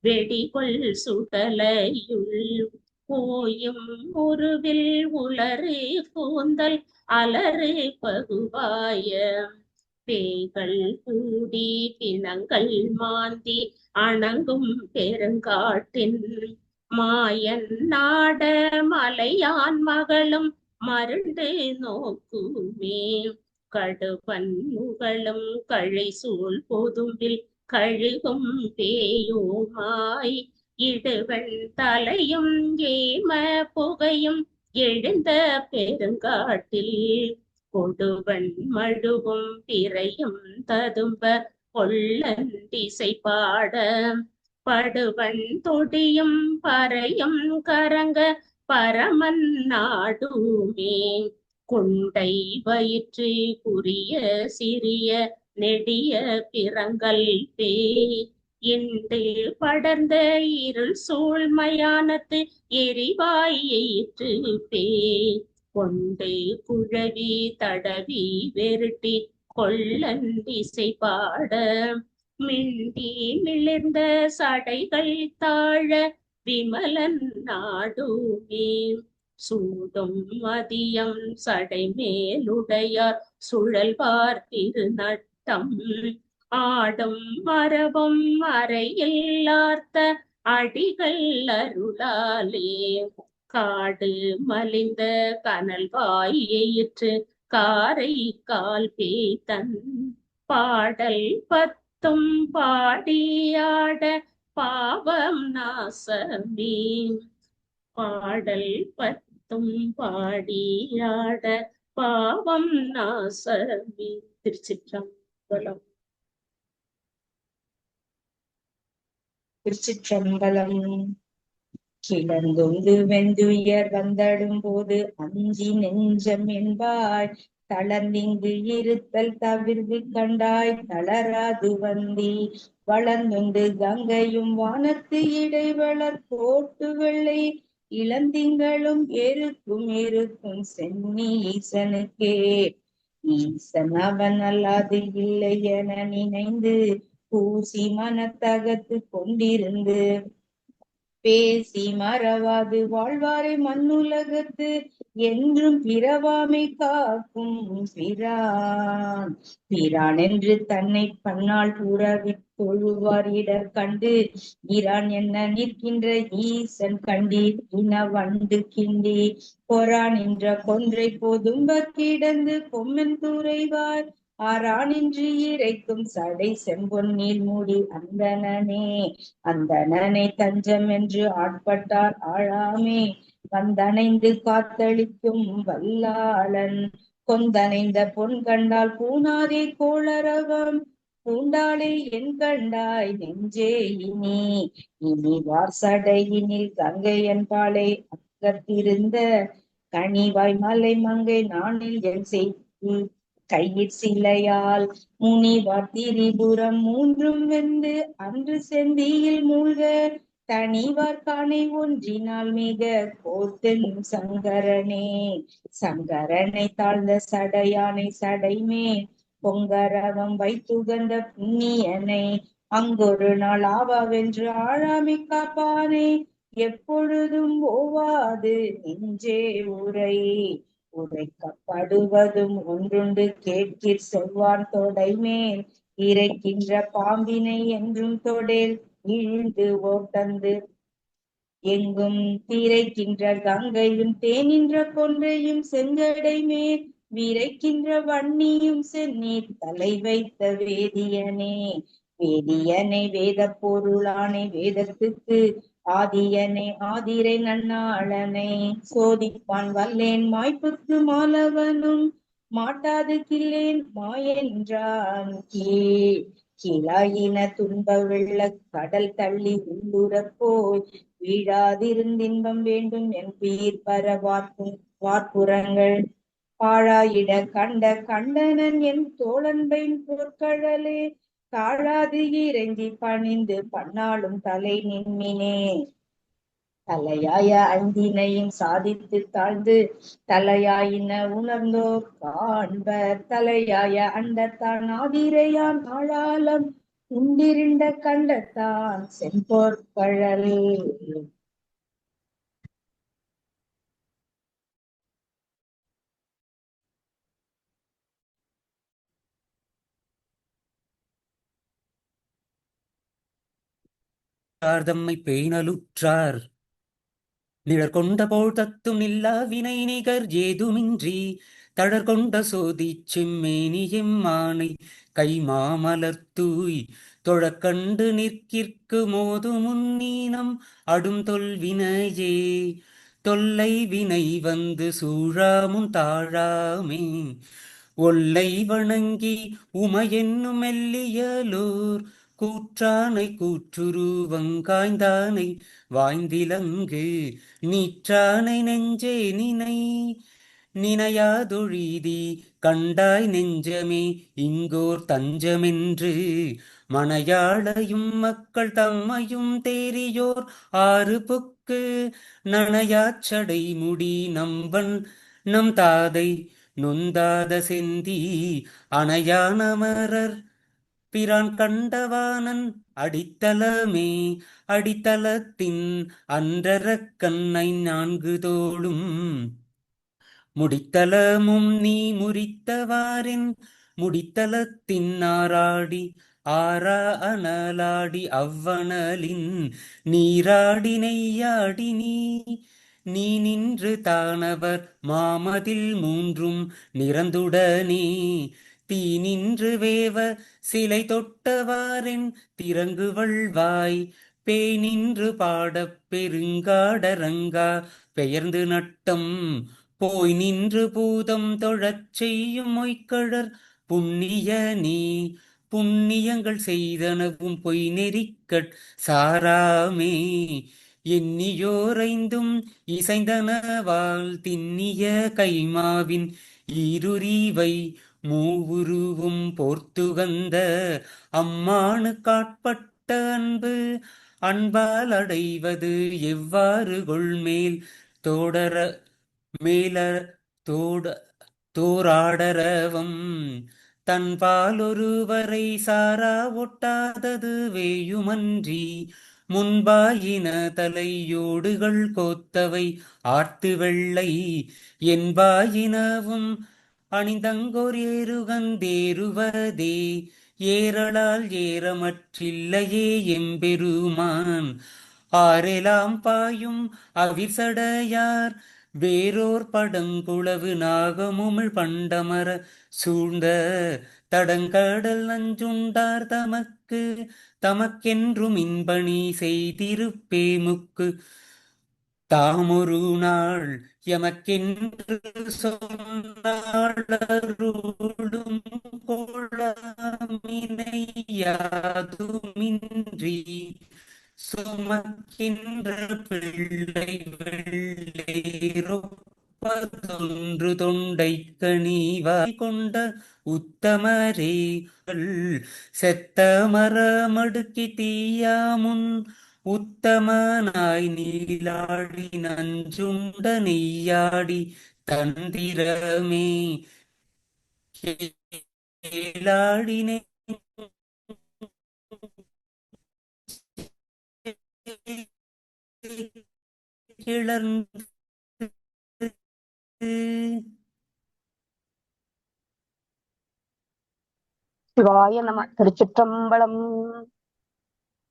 வெடிகொள் சுடலையுள் போயும் உருவில் உளறு கூந்தல் அலறு பகுவாய பேய்கள் கூடி பிணங்கள் மாந்தி அணங்கும் பெருங்காட்டின் மாயன் நாட மலையான் மகளும் மருண்டு நோக்குமே கடுவன் முகளும் கழை சூழ் பொதும்பில் கழுகும் பேயுமாய் இடுவன் தலையும் ஏம புகையும் எழுந்த பெருங்காட்டில் கொடுவன் மழுவும் பிறையும் ததும்ப கொள்ளன் திசை பாட படுவன் தொடியும் பறையும் கரங்க பரமன் நாடுமே குண்டை வயிற்று குறிய சிறிய நெடிய பிறங்கல் பேய் இண்டு படர்ந்த இருள் சூழ்மயானத்து எரிவாய் எயிற்று பேய் கொண்டு குழவி தடவி வெருட்டி கொள்ளன் திசை பாட மிண்டி மிளிர்ந்த சடைகள் தாழ விமலன் நாடுமே சூடும் மதியம் சடை மேலுடையார் சுழல்வார் திருநட்டம் ஆடும் மரபும் அறையில்லார்த்த அடிகள் அருளாலே காடு மலிந்த கனல் வாயிற்று காரை கால் பேய்தன் பாடல் பத்தும் பாடியாட பாவம் நாசமே பாடல் பத்தும் பாடியாட பாவம் நாசமே. திருச்சிற்றம்பலம். திருச்சிற்றம்பலம். கிளர்ந்தொந்து வெந்துயர் வந்தடும் போது அஞ்சி நெஞ்சம் என்பாய் தளர்ந்திங்கு இருத்தல் தவிர்வு கண்டாய் தளராது வந்தி வளர்ந்தொந்து கங்கையும் வானத்து இடைவளர் கோட்டு வெள்ளை இளந்திங்களும் எருக்கும் சென்னி ஈசனுக்கே ஈசன் அவன் அல்லாது இல்லை என நினைந்து பூசி மனத்தகத்து கொண்டிருந்து பேசி மறவாது வாழ்வாரை மண்ணுலகத்து என்றும் பிறவாமை காக்கும் பிரான் என்று தன்னை பன்னால் புறவி தொழுவார் இடர் கண்டு இரான் என்ன நிற்கின்ற ஈசன் கண்டீர் இன வண்டு கிண்டி பொறான் என்ற கொன்றை போதும்ப கிடந்து கொம்மன் துறைவார் ஆறானின்றி இறைக்கும் சடை செம்பொன் நீர் மூடி அந்தணனை தஞ்சம் என்று ஆட்பட்டார் ஆழாமே வந்தணைந்து காத்தளிக்கும் வல்லாளன் கொந்தணைந்த பொன் கண்டால் பூனாதே கோளரவம் பூண்டாளே என் கண்டாய் நெஞ்சே இனி வார்சடையினில் கங்கையன் பாலை அக்கத்திருந்த கனிவாய் மலை மங்கை நானில் என் செய்தி கையிற் சிலையால் முனிவார் திரிபுரம் மூன்றும் வெந்து அன்று செந்தியில் மூழ்க தனிவார் காணை ஒன்றினால் மிக கோத்தென் சங்கரனை தாழ்ந்த சடையானை சடைமே பொங்கரவம் வைத்துகந்த புண்ணியனை அங்கொரு நாள் ஆவாவென்று ஆழாமை காப்பானை எப்பொழுதும் ஓவாது நெஞ்சே உரைக்கப்படுவதும் ஒன்றுண்டு கேட்கிற் செவ்வான் தொடை மேல் இறைக்கின்ற பாம்பினை என்றும் தொடேல் இழுந்து ஓட்டந்து எங்கும் திரைக்கின்ற கங்கையும் தேனின்ற கொன்றையும் செங்கடை மேல் விரைக்கின்ற வன்னியும் செந்நீர் தலை வைத்த வேதியனே. வேதியனை வேத பொருளானை வேதத்துக்கு ஆதியனை ஆதிரை நன்னாளனை சோதிப்பான் வல்லேன் மாய்ப்புக்கு மாலவனும் மாட்டாது கில்லேன் மாயென்றான் கீழாயின துன்ப வெள்ள கடல் தள்ளி உள்ளுறப் போய் வீழாதிருந்தின்பம் வேண்டும் என் பீர் பர வார்ப்புறங்கள் பாழாயிட கண்ட கண்டனன் என் தோழன்பைன் பொற்கழலே தாழாது இறைஞ்சி பணிந்து பன்னாலும் தலை நின்மினே. தலையாய ஐந்தினையும் சாதித்து தாழ்ந்து தலையாயின உணர்ந்தோர் காண்பர் தலையாய அண்டத்தான் ஆதிரையான் ஆழாலம் உண்டிருண்ட கண்டத்தான் செம்பொற்கழல். தம்மை பேணலுற்றார் நிழற்கொண்ட போல் தத்தும் நில்லா வினை நிகர் ஏதுமின்றி தழற்கொண்ட சோதி செம்மேனி எம்மானை கைமாமலர்த்தூய் தொழக்கண்டு நிற்கிற்கு மோது முன்னீனம் அடும் தொல்வினையே. தொல்லை வினை வந்து சூழாமுன் தாழாமே ஒல்லை வணங்கி உமையென்னும் மெல்லியலோர் கூற்றானை கூற்றுருவங்காய்ந்தானை வாய்ந்திலங்கு நீற்றானை நெஞ்சே நினையாதொழிதி கண்டாய் நெஞ்சமே இங்கோர் தஞ்சமென்று மனையாளையும் மக்கள் தம்மையும் தேரியோர் ஆறு புக்கு நனையாச்சடை முடி நம்பன் நம் தாதை நொந்தாத செந்தி அணையானமரர் பிரான் கண்டவானன் அடித்தளமே அடித்தளத்தின் அன்றரக்கண்ணை நான்கு தோளும் முடித்தளமும் நீ முறித்தவாறின் முடித்தளத்தின் ஆராடி ஆரா அனலாடி அவ்வனலின் நீராடி நெய்யாடி நீ நின்று தானவர் மாமதில் மூன்றும் நிறந்துடனே தீ நின்று வேவ சிலை தொட்டவாறின் திறங்கு வள்வாய் பேய் நின்று பாடப் பெருங்காடரங்கா பெயர்ந்து நட்டம் போய் நின்று பூதம் தொழச் செய்யும் மொய்கழற் புண்ணியனே. புண்ணியங்கள் செய்தனவும் பொய் நெறிக்கட் சாராமே எண்ணியோரைந்தும் இசைந்தனவால் திண்ணிய கைமாவின் ஈருரிவை மூவுருவும் போர்த்துகந்த அம்மானு காட்பட்ட அன்பு அன்பால் அடைவது எவ்வாறு கொள்மேல் தோடர மேல தோராடரவம் தன்பால் ஒருவரை சாரா ஒட்டாதது வேயுமன்றி முன்பாயின தலையோடுகள் கோத்தவை ஆர்த்து வெள்ளை என்பாயினவும் அணிந்தங்கோர் ஏறுகந்தேறுவதே ஏறலால் ஏறமற்றில்லையே எம்பெருமான் ஆரெலாம் பாயும் அவிர்சடையார் வேறோர் படங்குளவு நாகமுமிழ் பண்டமர சூழ்ந்த தடங்கடல் நஞ்சுண்டார் தமக்கென்றும் இன்பணி செய்திருப்பேமுக்கு தாமொரு நாள் எமக்கென்று சொன்னாளருளும் கொளமினையாதுமின்றி சுமக்கின்ற பிள்ளை வெள்ளேரொப்பதொன்று தொண்டை கனிவாய் கொண்ட உத்தமரே செத்த மரமடுக்கி தீயாமுன் உத்தமனாய் நீலாடி நஞ்சுண்ட நெய்யாடி தந்திரமே கேளாடினே கிளர்ந்து சிவாய நம. திருச்சிற்றம்பலம்.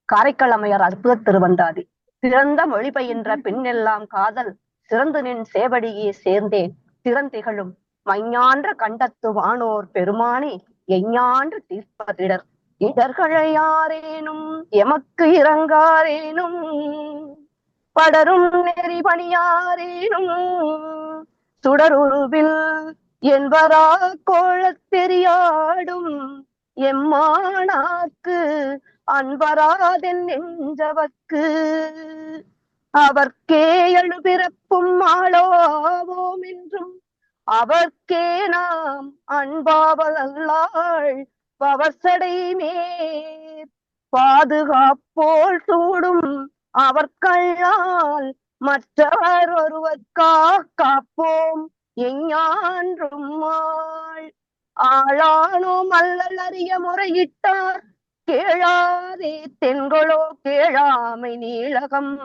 காரைக்கால் அம்மையார் அற்புத திருவந்தாதி. சிறந்த மொழி பயின்ற பின்னெல்லாம் காதல் சிறந்து நின் சேவடியே சேர்ந்தேன் திறந்திகளும் மைஞான்ற கண்டத்து வானோர் பெருமானே எஞ்ஞான்று தீர்ப்பதிடர் இடர்களை யாரேனும் எமக்கு இறங்காரேனும் படரும் நெறி பணியாரேனும் சுடருருவில் என்பரா கோழத் தெரியாடும் எம்மானாக்கு அன்பராதென் நெஞ்சவர்க்கு அவர்க்கே எழுபிறப்பும் ஆளோவோம் என்றும் அவர்க்கே நாம் அன்பாவதல்லாள் பவர்சடை மேற் பாதுகாப்போல் சூடும் அவர்கள்ளால் மற்றவர் ஒருவர்க்காக காப்போம் எஞ்ஞான்றும் ஆளானோம் அல்லல் அறிய முறையிட்டார் கேளாதே தென்கொளோ கேளாமை நீளகம்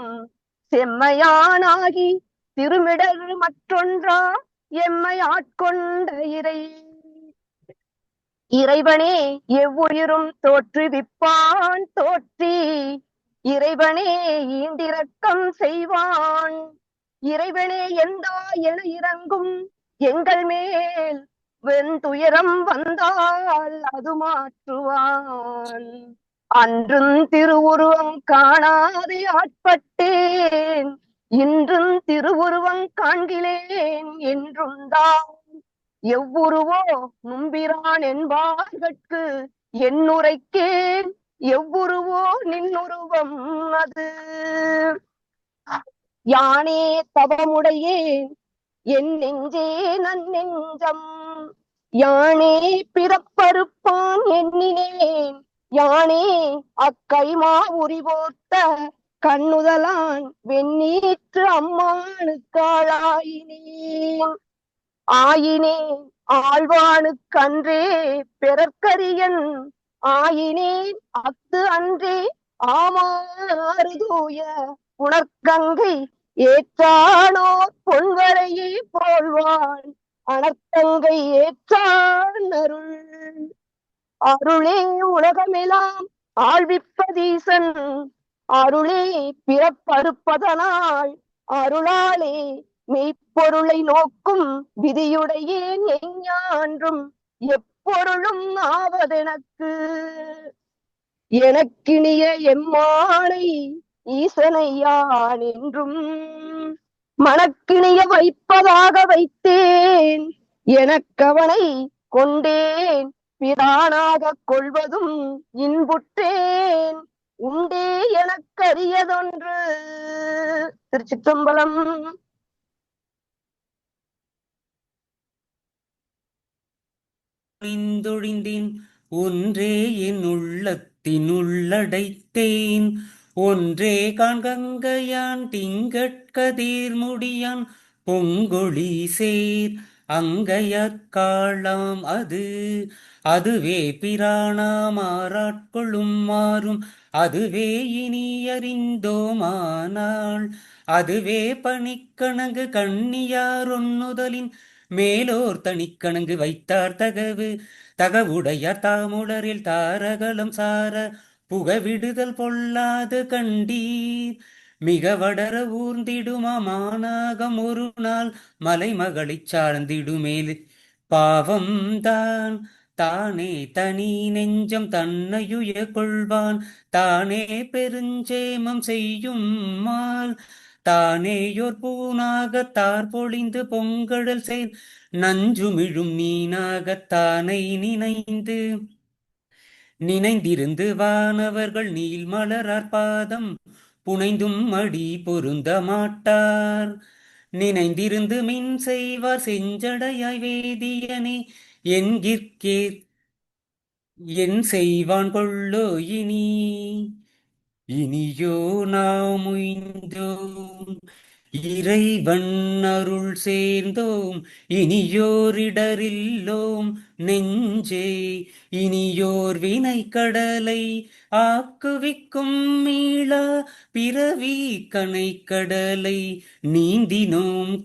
செம்மையானாகி திருமிடர் மற்றொன்றா எம்மை ஆட்கொண்ட இறைவனே எவ்வுயிரும் தோற்றுவிப்பான் தோற்றி இறைவனே ஈண்டிரக்கம் செய்வான் இறைவனே எந்தா என இறங்கும் எங்கள் மேல் வெந்துயரம் வந்தால் அது மாற்றுவான் அன்றும் திருவுருவம் காணாது ஆட்பட்டேன் இன்றும் திருவுருவம் காண்கிலேன் என்றும் தான் எவ்வுருவோ நும்பிரான் என்பார்கட்கு என்னுரைக்கேன் எவ்வுருவோ நின்னுருவம் அது யானே தவமுடையேன் என் நெஞ்சே நன்னெஞ்சம் யானே பிறப்பறுப்பான் எண்ணினேன் யானே அக்கைமா உரிபோர்த்த கண்ணுதலான் வெண்ணீற்று அம்மானுக்காளாயினேன் ஆயினேன் ஆழ்வானுக்கன்றே பிறர்க்கரியன் ஆயினேன் அத்து அன்றே ஆமாறு தூய புனர்கங்கை ஏற்றானோர் பொன்வரையே போல்வான் அனர்த்தங்கை ஏற்றான் அருளே உலகமெல்லாம் ஆழ்விப்பதீசன் அருளே பிறப்பறுப்பதனால் அருளாலே மெய்ப்பொருளை நோக்கும் விதியுடையேன் எஞ்ஞான்றும் எப்பொருளும் ஆவதெனக்கு எனக்கினிய எம்மானை ஈசனையான் என்றும் மனக்கிணிய வைப்பதாக வைத்தேன் எனக்கவனை கொண்டேன் பிரானாக கொள்வதும் இன்புற்றேன் உண்டே எனக்கரியதொன்று. திருச்சிற்றம்பலம். ஒழிந்தொழிந்தேன் ஒன்றே என் உள்ளத்தின் உள்ளடைத்தேன் ஒன்றே காண்கங்கையான் திங்கட்கதிர் முடியான் பொங்கொழி சேர் அங்கையற்காளாம் அதுவே பிராணாம் ஆராட்கொள்ளும் மாறும் அதுவே இனி அறிந்தோமானால் அதுவே பணிக்கணங்கு கண்ணியார் ஒன்னுதலின் மேலோர் தனிக்கணங்கு வைத்தார் தகவுடையார் தாமுளரில் தாரகலம் சார புகவிடுதல் பொல்லாது கண்டீர் மிக வடர ஊர்ந்திடுமானாகம் ஒரு நாள் மலைமகளைச் சார்ந்திடுமேல் பாவம் தானே தனி நெஞ்சம் தன்னையுய கொள்வான் தானே பெருஞ்சேமம் செய்யும் மால் தானேயோர் பூனாகத் தார் பொழிந்து பொங்கடல் சேர் நஞ்சுமிழும் நீனாகத்தானை நினைந்திருந்து வானவர்கள் நீள் மலரார் பாதம் புனைந்தும் அடி பொருந்த மாட்டார் நினைந்திருந்து மின் செய்வார் செஞ்சடையாய் வேதியனே என்கிற்கேர் என் செய்வான் கொள்ளோ இனியோ நாமுய்ந்தோம் இறைவன் அருள் சேர்ந்தோம் இனியோரிடரில்லோம் நெஞ்சே இனியோர் வினை கடலை ஆக்குவிக்கும் மீளா பிறவி கனை கடலை நீந்தினோம்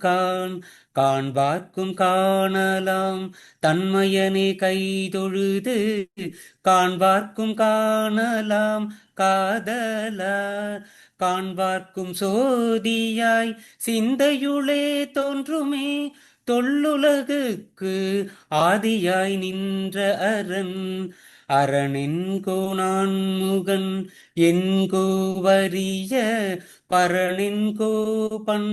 காண்பார்க்கும் காணலாம் தன்மையனே கைதொழுது காண்பார்க்கும் காணலாம் காண்பார்க்கும் சோதியாய் சிந்தையுளே தோன்றுமே தொல்லுலகுக்கு ஆதியாய் நின்ற அரண். அரணென்கோ நான்முகன் என்கோ வரிய பரணென்கோ பண்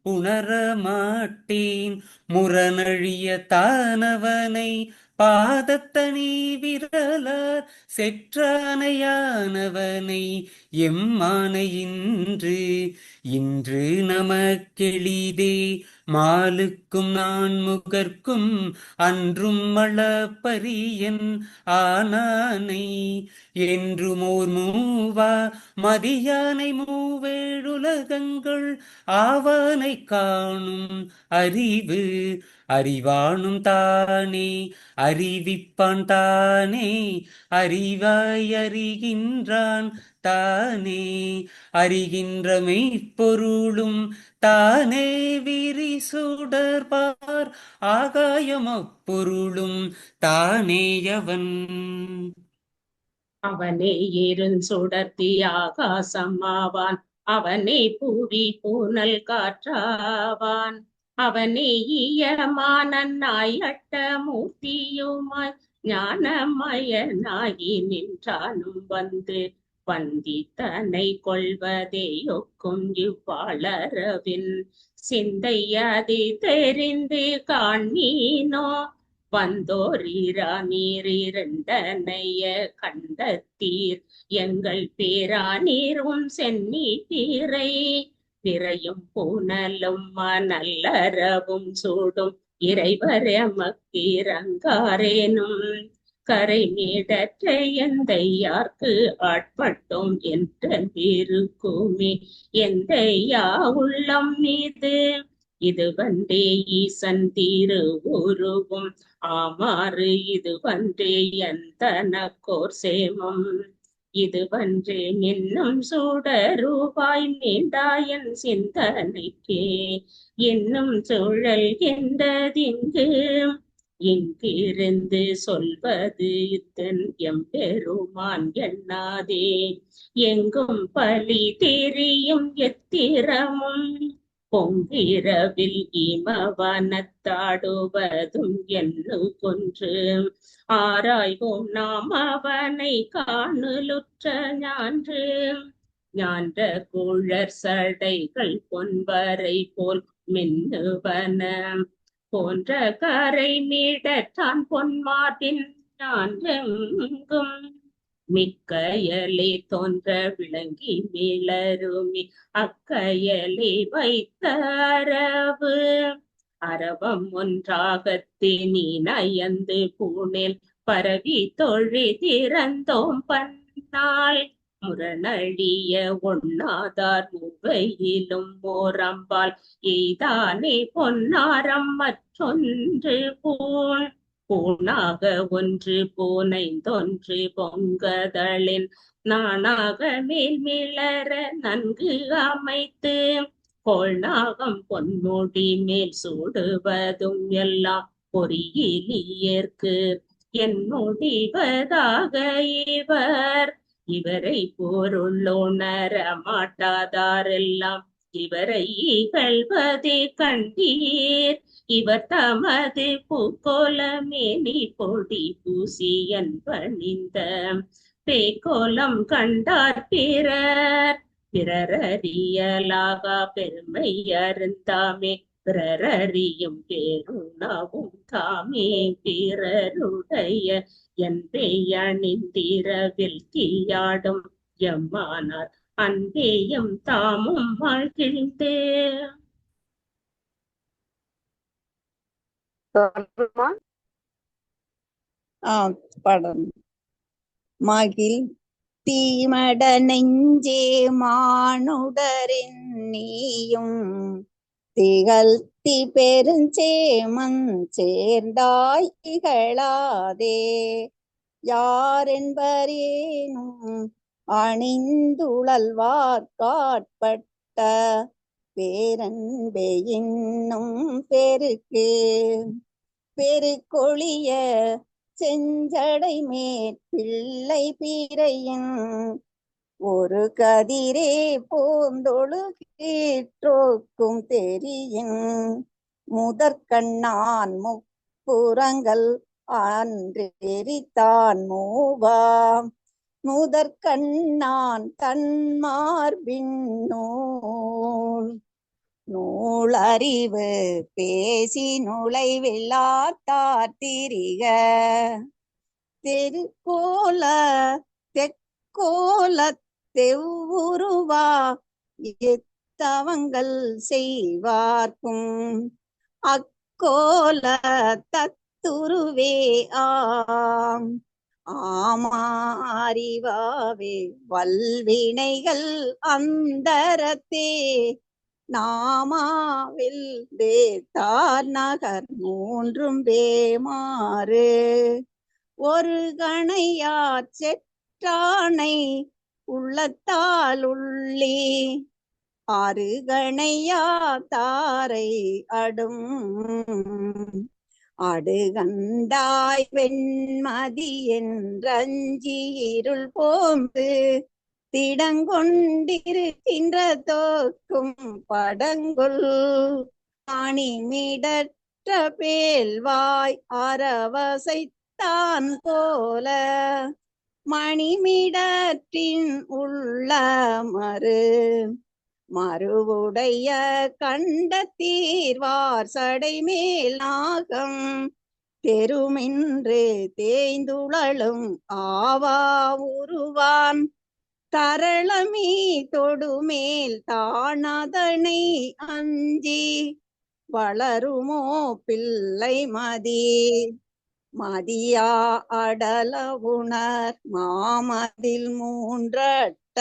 உணர மாட்டேன். முரணழிய தானவனை பாதத்தனி விரலார் செற்றானையானவனை எம்மானை இன்று நமக்கெளிதே மாலுக்கும் நான்முகர்க்கும் அன்றும் அளப்பரியன் ஆனானை. என்றுமோர் மூவா மதியானை மூவேழுலகங்கள் ஆவானை காணும் அறிவு அறிவானும் தானே அறிவிப்பான் தானே அறிவாய் அறிகின்றான் தானே அறிகின்ற மெய்ப்பொருளும் தானே விரிசுடர்பார் ஆகாயம் அப்பொருளும் தானேயவன். அவனே எருஞ்சுடர்த்தி ஆகாசமாவான் அவனே புவி பூனல் காற்றாவான் அவனே ஈயமானாய் அட்ட மூர்த்தியுமாய் ஞானமயனாகி நின்றானும் வந்து வந்தித்தனை கொள்வதே ஒக்கும் இவ்வாளரவின் சிந்தையதி தெரிந்து காண்மீனோ வந்தோரீரா நீரிரண்டனைய கண்டத்தீர் எங்கள் பேரா நீரும் சென்னி தீரை திரையும் பூனலும் மணல்லறவும் சூடும் இறைவர் எமக்கிரங்காரேனும் கரை மீடற்ற எந்தையார்க்கு ஆட்பட்டோம் என்ற இருக்குமே எந்தையா உள்ளம் மீது இதுவன்றே ஈசன் தீரு உருவும் ஆமாறு இதுவன்றே எந்தனக்கோர் சேமம் இதுவன்றே மின்னும் சூடரூபாய் மீண்டாயன் சிந்தனைக்கே என்னும் சூழல் என்றதிங்கு இங்கிருந்து சொல்வது இத்தன் எம்பெருமான் எண்ணாதே எங்கும் பலி தெரியும் எத்திரமும் பொங்கிரவில் இமவனத்தாடுவதும் எண்ணு கொன்று ஆராய்வோம் நாம் அவனை காணலுற்ற ஞான்ற குழற் சடைகள் பொன்வரை போல் மின்னுவன போன்ற கரை மீடற்றான் பொன்மார்பின் ஞான்றெங்கும் மிக்கையலே தோன்ற விளங்கி மிளருமி அக்கையலே வைத்த அரவம் ஒன்றாகத்து நீ நயந்து பூனேல் பரவி தொழி திறந்தோம் பன்னாள் முரணழிய ஒண்ணாதார் முவையிலும் ஓரம்பால் எய்தானே பொன்னாரம் மற்றொன்று பூணாக ஒன்று பூனைந்தொன்று பொங்கதளின் நானாக மேல் மிளர நன்கு அமைத்து கோள்நாகம் பொன்முடி மேல் சூடுவதும் எல்லாம் பொறியிலியர்க்கு என் முடிவதாக இவரை பொருளுணர மாட்டாதாரெல்லாம் இவரை இகழ்வதே கண்டீர் இவர் தமது பூக்கோலமேனி பொடி பூசியன் பணிந்த பேக்கோலம் கண்டார் பிறரறியலாகா பெருமை அருந்தாமே பிறரறியும் பேருணவும் தாமே பிறருடைய என்பே அணிந்திரவில் தீயாடும் எம்மானார் அன்பேயும் தாமும் வாழ்கிழ்ந்தே. படம் மகிழ் தீமட நெஞ்சே மானுடரின் நீயும் திகழ்த்தி பெருஞ்சேமன் சேர்ந்தாய் இகழாதே யாரென்பரேனும் அணிந்துழல்வார் காட்பட்ட பேரன்பே இன்னும் பெருக்கு பெருக்கொழிய செஞ்சடை மேற் பிள்ளை பீரையின் ஒரு கதிரே போந்தொழுகீற்றோக்கும் தெரியின் முதற்கண்ணான் முப்புறங்கள் அன்றெரித்தான் மூவா முதற்கண்ணான் தன்மார்பின் நூலறிவு பேசி நுழைவில்லாத்தார் திரிக தெருக்கோல தெக்கோல தெவ்வுருவா எத்தவங்கள் செய்வார்க்கும் அக்கோல தத்துருவே ஆம் ஆமா அறிவாவே வல்வினைகள் அந்தரத்தே நாமாவில் வேத்தார் நகர் மூன்றும் வேமாறு ஒரு கணையார் செற்றானை உள்ளத்தால் உள்ளே அருகணையா தாரை அடுகண்டாய் வெண்மதி என்றஞ்சி இருள் போந்து திடங்கொண்டிருக்கின்ற தோக்கும் படங்குள் அணிமிடற்ற பேல்வாய் அரவசைத்தான் போல மணிமிடற்றின் உள்ள மறுவுடைய கண்ட தீர்வார் சடைமேல் நாகம் தெருமின்று தேய்ந்துழலும் ஆவா உருவான் தரளமீ தொடுமேல் தானதனை அஞ்சி வளருமோ பிள்ளை மதியா அடல உணர் மாமதில் மூன்றட்ட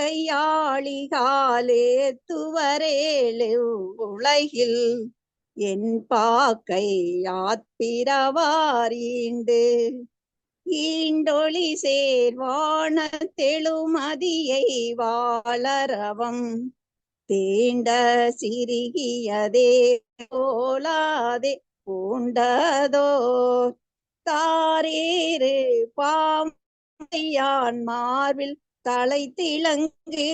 என்பாகையாளிகாலே துவரேழு உலகில் என் பாக்கை யாத்திரவார் ஈண்டொளி சேர்வான தெழுமதியை வாளரவம் தீண்ட சிறுகியதே போலாதே பூண்டதோ தாரேறு பாம்பையான் மார்பில் தலை திளங்கு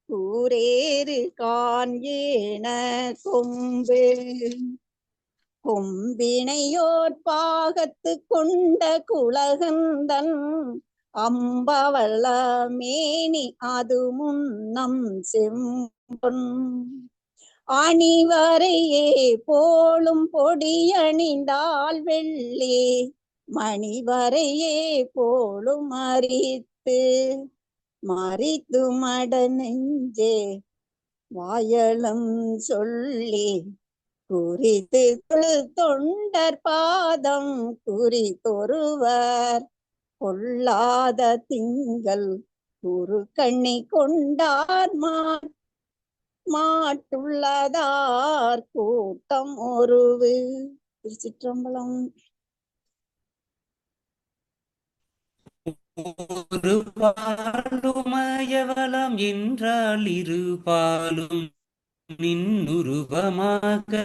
கூரேறு காண்ஏன கொம்பினையோர் பாகத்து கொண்ட குலகந்தன் அம்பவள மேனி அது முன்னம் செம்பொன் அணிவரையே போலும் பொடியணிந்தால் வெள்ளி மணிவரையே போலும் மறித்து மட நெஞ்சே வாயளம் சொல்லி குறித்து தொண்டர் பாதம் குறித்தொருவர் கொள்ளாத திங்கள் குரு கண்ணி கொண்டார் மாட்டுள்ளதார் கூட்டம் ஒருவு. திருச்சிற்றம்பலம். ஒரு பாலுமயவலம் என்றால் இரு பாலும் நின்னுருவமாக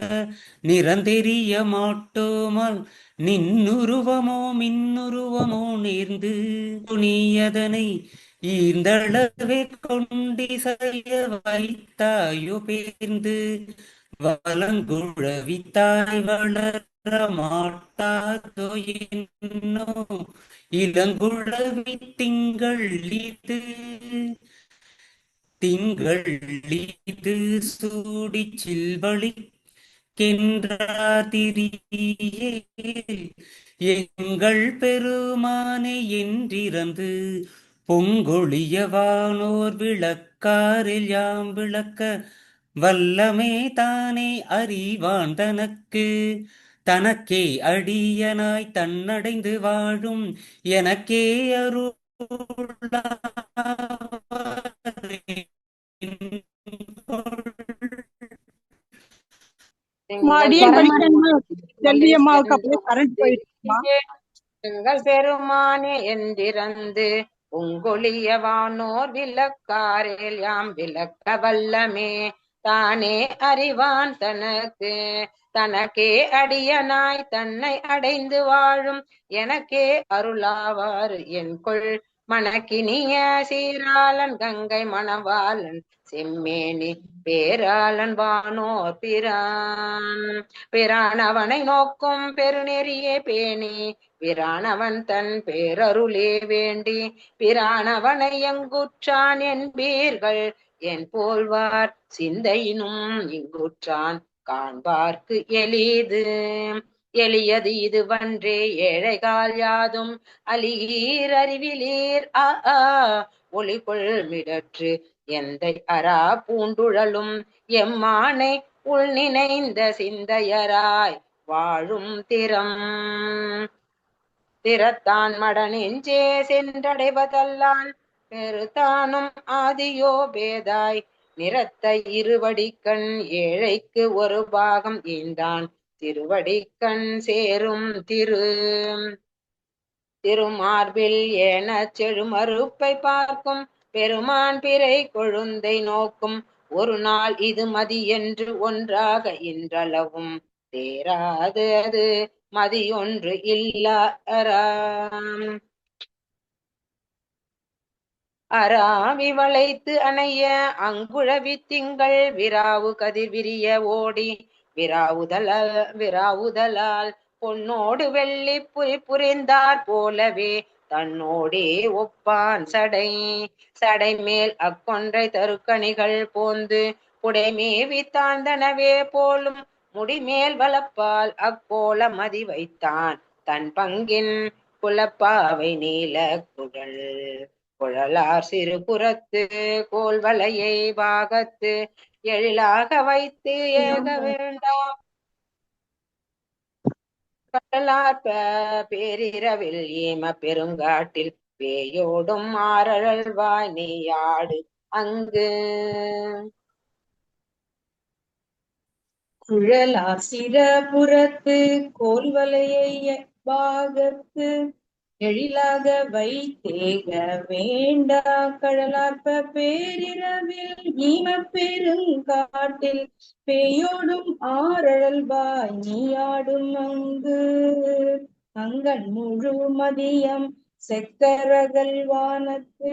நிறந்தெரிய மாட்டோமல் நின்னுருவமோ மின்னுருவமோ நேர்ந்து துணியதனை ஈர்ந்தளவே கொண்டிசைய வைத்தாயோ பேர்ந்து வலங்குழவித்தாய் வளர மாட்டாதோ என்னோ இளங்குழவி திங்கள் சூடி சில்வழி கென்றாதிரியே எங்கள் பெருமானை என்றிறந்து பொங்கொழியவானோர் விளக்காரில் யாம் விளக்க வல்லமே தானே அறிவான் தனக்கே அடியனாய் தன்னடைந்து வாழும் எனக்கே எங்கள் பெருமானே என்றிறந்து பொங்கொழியவானோர் விளக்காரில் யாம் விளக்க வல்லமே தானே அறிவான் தனக்கே அடியனாய் தன்னை அடைந்து வாழும் எனக்கே அருளாவாறு என்கொள் மணக்கினிய சீராளன் கங்கை மணவாளன் செம்மேனி பேராளன் வானோர் பிரான் அவனை நோக்கும் பெருநெறியே பேணி பிரானவன் தன் பேரருளே வேண்டி பிரானவனை எங்குற்றான் என்பீர்கள் என் போல்வார் சிந்தையினும் இங்குற்றான் காண்பார்க்கு எளியது இதுவன்றே ஏழைகால் யாதும் அலிகீர் அறிவிலீர் ஒளிகொள் மிடற்று எந்தை அரா பூண்டுழலும் எம்மானை உள் நினைந்த சிந்தையராய் வாழும் திறத்தான் மடனெஞ்சே சென்றடைவதல்லால் பெருதானும் ஆதியோ பேதாய் நிறத்த இருவடிக்கண் ஏழைக்கு ஒரு பாகம் ஈந்தான் திருவடிக்கண் சேரும் திருமார்பில் ஏன செழுமறுப்பை பார்க்கும் பெருமான் பிறை கொழுந்தை நோக்கும் ஒரு நாள் இது மதி என்று ஒன்றாக இன்றளவும் தேராது அது மதி ஒன்று அராவி வளைத்து அணைய அங்குழவி திங்கள் விராவு கதிர் விரிய ஓடி விராவுதலால் பொன்னோடு வெள்ளி புரிந்தார் போலவே தன்னோடே ஒப்பான் சடை மேல் அக்கொன்றை தருக்கணிகள் போந்து புடைமேவி தாழ்ந்தனவே போலும் முடிமேல் வளப்பால் அக்கோல மதி வைத்தான் தன் பங்கின் குலப்பாவை நீல குழலார் சிறு புறத்து கோல்வளையை பாகத்து எழிலாக வைத்து ஏக வேண்டாம் கடலார் பேரிரவில் ஏம பெருங்காட்டில் பேயோடும் ஆரழல்வாய் நீயாடு அங்கு குழலார் சிறபுறத்து கோல்வளையை பாகத்து எழிலாக வைத்தேக வேண்டா கடலார்ப்ப பேரிரவில் ஈம பெருங்காட்டில் பேயோடும் ஆரழல்வாய் நீயாடும் அங்கு அங்கன் முழு மதியம் செக்கரகல் வானத்து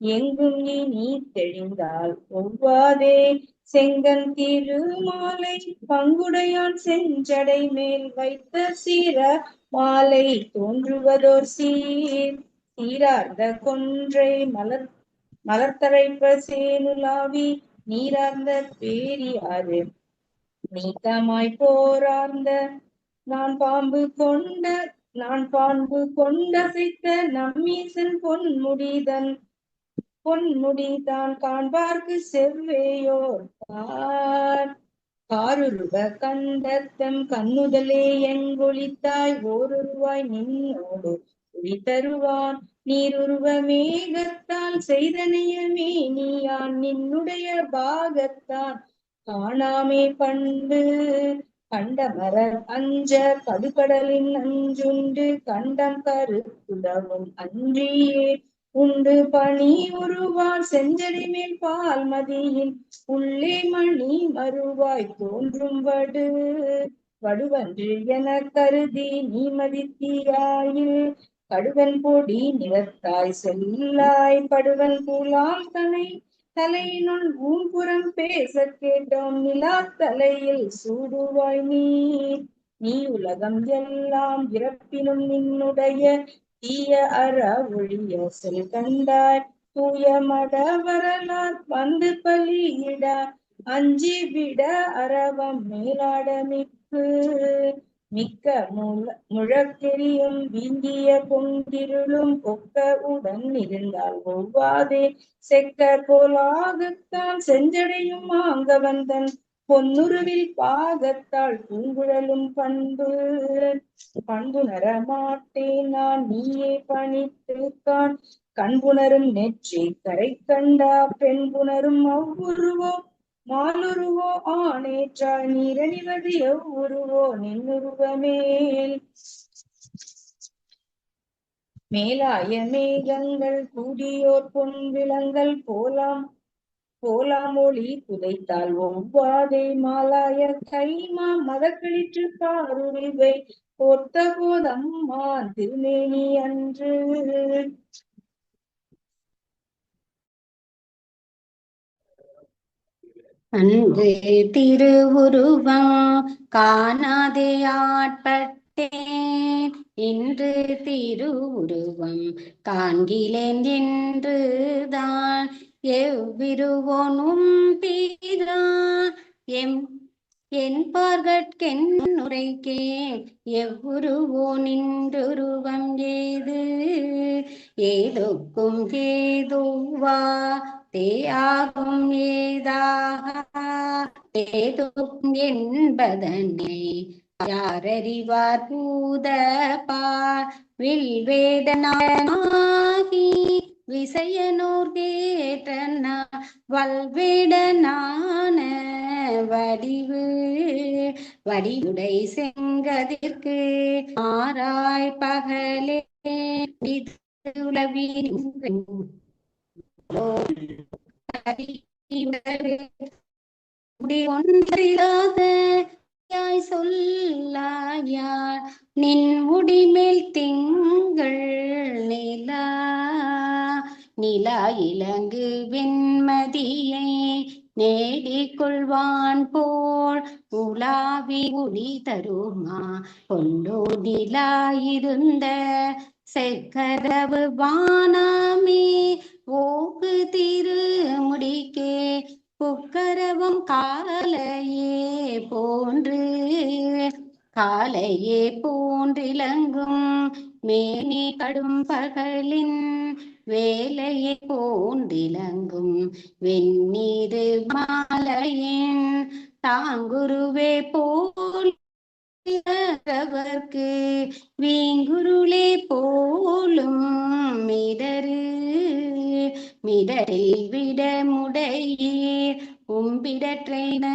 எங்கும் நீ தெளிந்தால் ஒவ்வாதே செங்கன் திருமாலை பங்குடையான் செஞ்சடை மேல் வைத்த சீர மாலை தோன்றுவதோர் சீரார்ந்த கொன்றை மலர்த்தழைப்ப சேனுலாவி நீரார்ந்த பேரியாறு நீக்கமாய் போரார்ந்த நான் பாம்பு கொண்டசைத்த நம்மீசன் பொன்முடிதான் காண்பார்க்கு செவ்வேயோர் காருருவ கண்டத்தம் கண்ணுதலே எங்கொழித்தாய் ஓருருவாய் நின்னோடு ஒளி தருவான் நீருருவ மேகத்தால் செய்தனையமே நீயான் நின்னுடைய பாகத்தான் காணாமே பண்டு கண்டமரர் அஞ்ச கடுகடலின் அஞ்சுண்டு கண்டம் கருத்துடவும் அன்றியே உண்டு பனி உருவால் செஞ்சடை மேல் பால் மதியின் உள்ளே மணி மறுவாய் தோன்றும் வடுவன்று என கருதி நீ மதித்தியாயில் கடுவன் பொடி நிறத்தாய் செல்லாய் படுவன் கூலாம் தலையினுள் ஊன்புறம் பேச கேட்டோம் நிலா தலையில் சூடுவாய் நீ உலகம் எல்லாம் இறப்பினும் நின்னுடைய தீய அற ஒழிய செல் கண்டாய் தூய மட வரலார் வந்து பலியிட அஞ்சி விட அறவம் மேலாட மிக்க முழக்கெரியும் வீங்கிய பொங்கிருளும் ஒக்க உடன் இருந்தால் ஒவ்வாதே செக்கர் போலாகத்தான் செஞ்சடையும் ஆங்கவந்தன் பொன்னுருவில் பாகத்தாள் பூங்குழலும் பண்புணர மாட்டேன் நான் நீயே பணித்திருக்கான் கண்புணரும் நெற்றி கரை கண்டா பெண்புணரும் அவ்வுருவோ மாலுருவோ ஆனேற்றாய் நீரணிவது எவ்வுருவோ மேலாய மேகங்கள் கூடியோர் பொன் விலங்கல் கோலாமொழி புதைத்தால் ஒவ்வாதே மாலாய கைமா மதக்களிற்று காருரிவை பொத்த போதம்மா திருமேனி அன்று. அன்று திருவுருவம் காணாதே ஆட்பட்டேன், இன்று திருவுருவம் காண்கிலேன் என்றுதான் எவ்விருவோனும் பிரான் என்பார்கட்கென் உரைக்கேன். எவ்வுருவோ நின்றுருவம் ஏது ஏதொக்கும் ஏதுவா தேயாகும் ஏதாக ஏதும் என்பதனை யாரறிவார் பூதப்பார் வில்வேடனாகி விசயனூர் கேட்டன வல்வேடனான வடிவுடை செங்கதிர்க்கு ஆராய் பகலே உலவி ஒன்றிலாத சொல்லாயார் நின் முடிமேல் திங்கள் நிலா இலங்கு வெண்மதியை நேடிக்கொள்வான் போல் உலாவி ஒளி தருமா கொண்டோ நிலாயிருந்த செக்கரவு வானாமே ஓகு திரு முடிக்கே புக்கரவம் காலையே போன்றிலங்கும் மேனி கடும் பகலின் வேலையை போன்றிலங்கும் வெந்நீரு மாலையின் தாங்குருவே போல் அவர்க்கு வீங்குருளே போலும் மிடரில் விடமுடையீர் உம்பிடற்றைனக்கி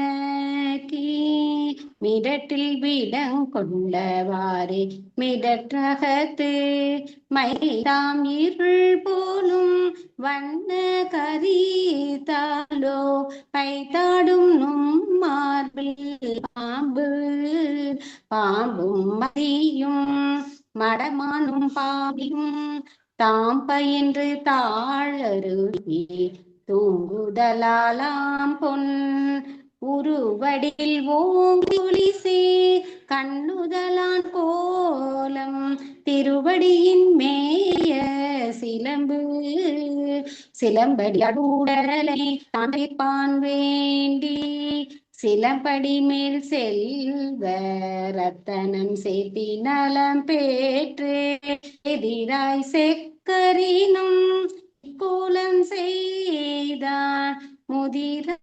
மிடற்றில் விடங்கொண்டவாறே மிடற்றகத்து மைதாம் இருள் போலும் வண்ண கரிதாலோ பைத்தாடும் நும்மார்பில் பாம்பும் மதியும் மடமானும் பாம்பியும் தாம் பயின்று தாழருவி தூங்குதலாலாம் பொன் உருவடில் ஓங்குலிசே கண்ணுதலான் கோலம் திருவடியின் மேய சிலம்படி அடூடலை தாண்டிப்பான் வேண்டி சிலம்படி மேல் செல்வ ரத்தனம் சேர்த்தி நலம் பெற்று எதிராய் செக்கரினும் கோலம் செய்தான் முதிராமதியான்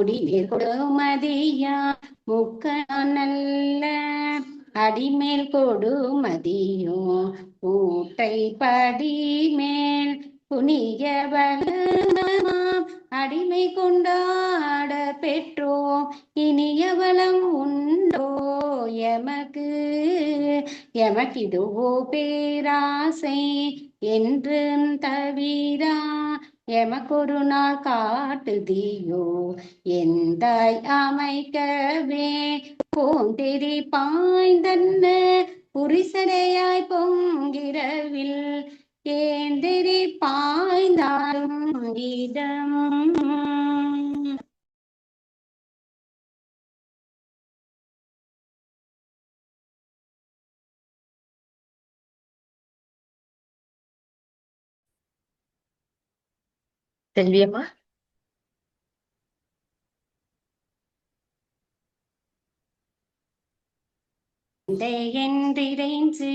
முடிமேல் கொடுமதியான் முக்கண் நல்ல அடிமேல் கொடுமதியோ ஊட்டை படிமேல் புனிய வளமாம் அடிமை கொண்டாட பெற்றோம் இனியவளம் உண்டோ எமக்கிதுவோ பேராசை என்று தவிரா எமக்கொரு நாள் காட்டுதியோ எந்தாய் அமைக்கவே போந்தெறி பாய்ந்தன்ன புரிசடையாய் பொங்கிரவில் ஏந்தெறி பாய்ந்தாலும் இடம் செல்வியம்மா. என்றிறைஞ்சு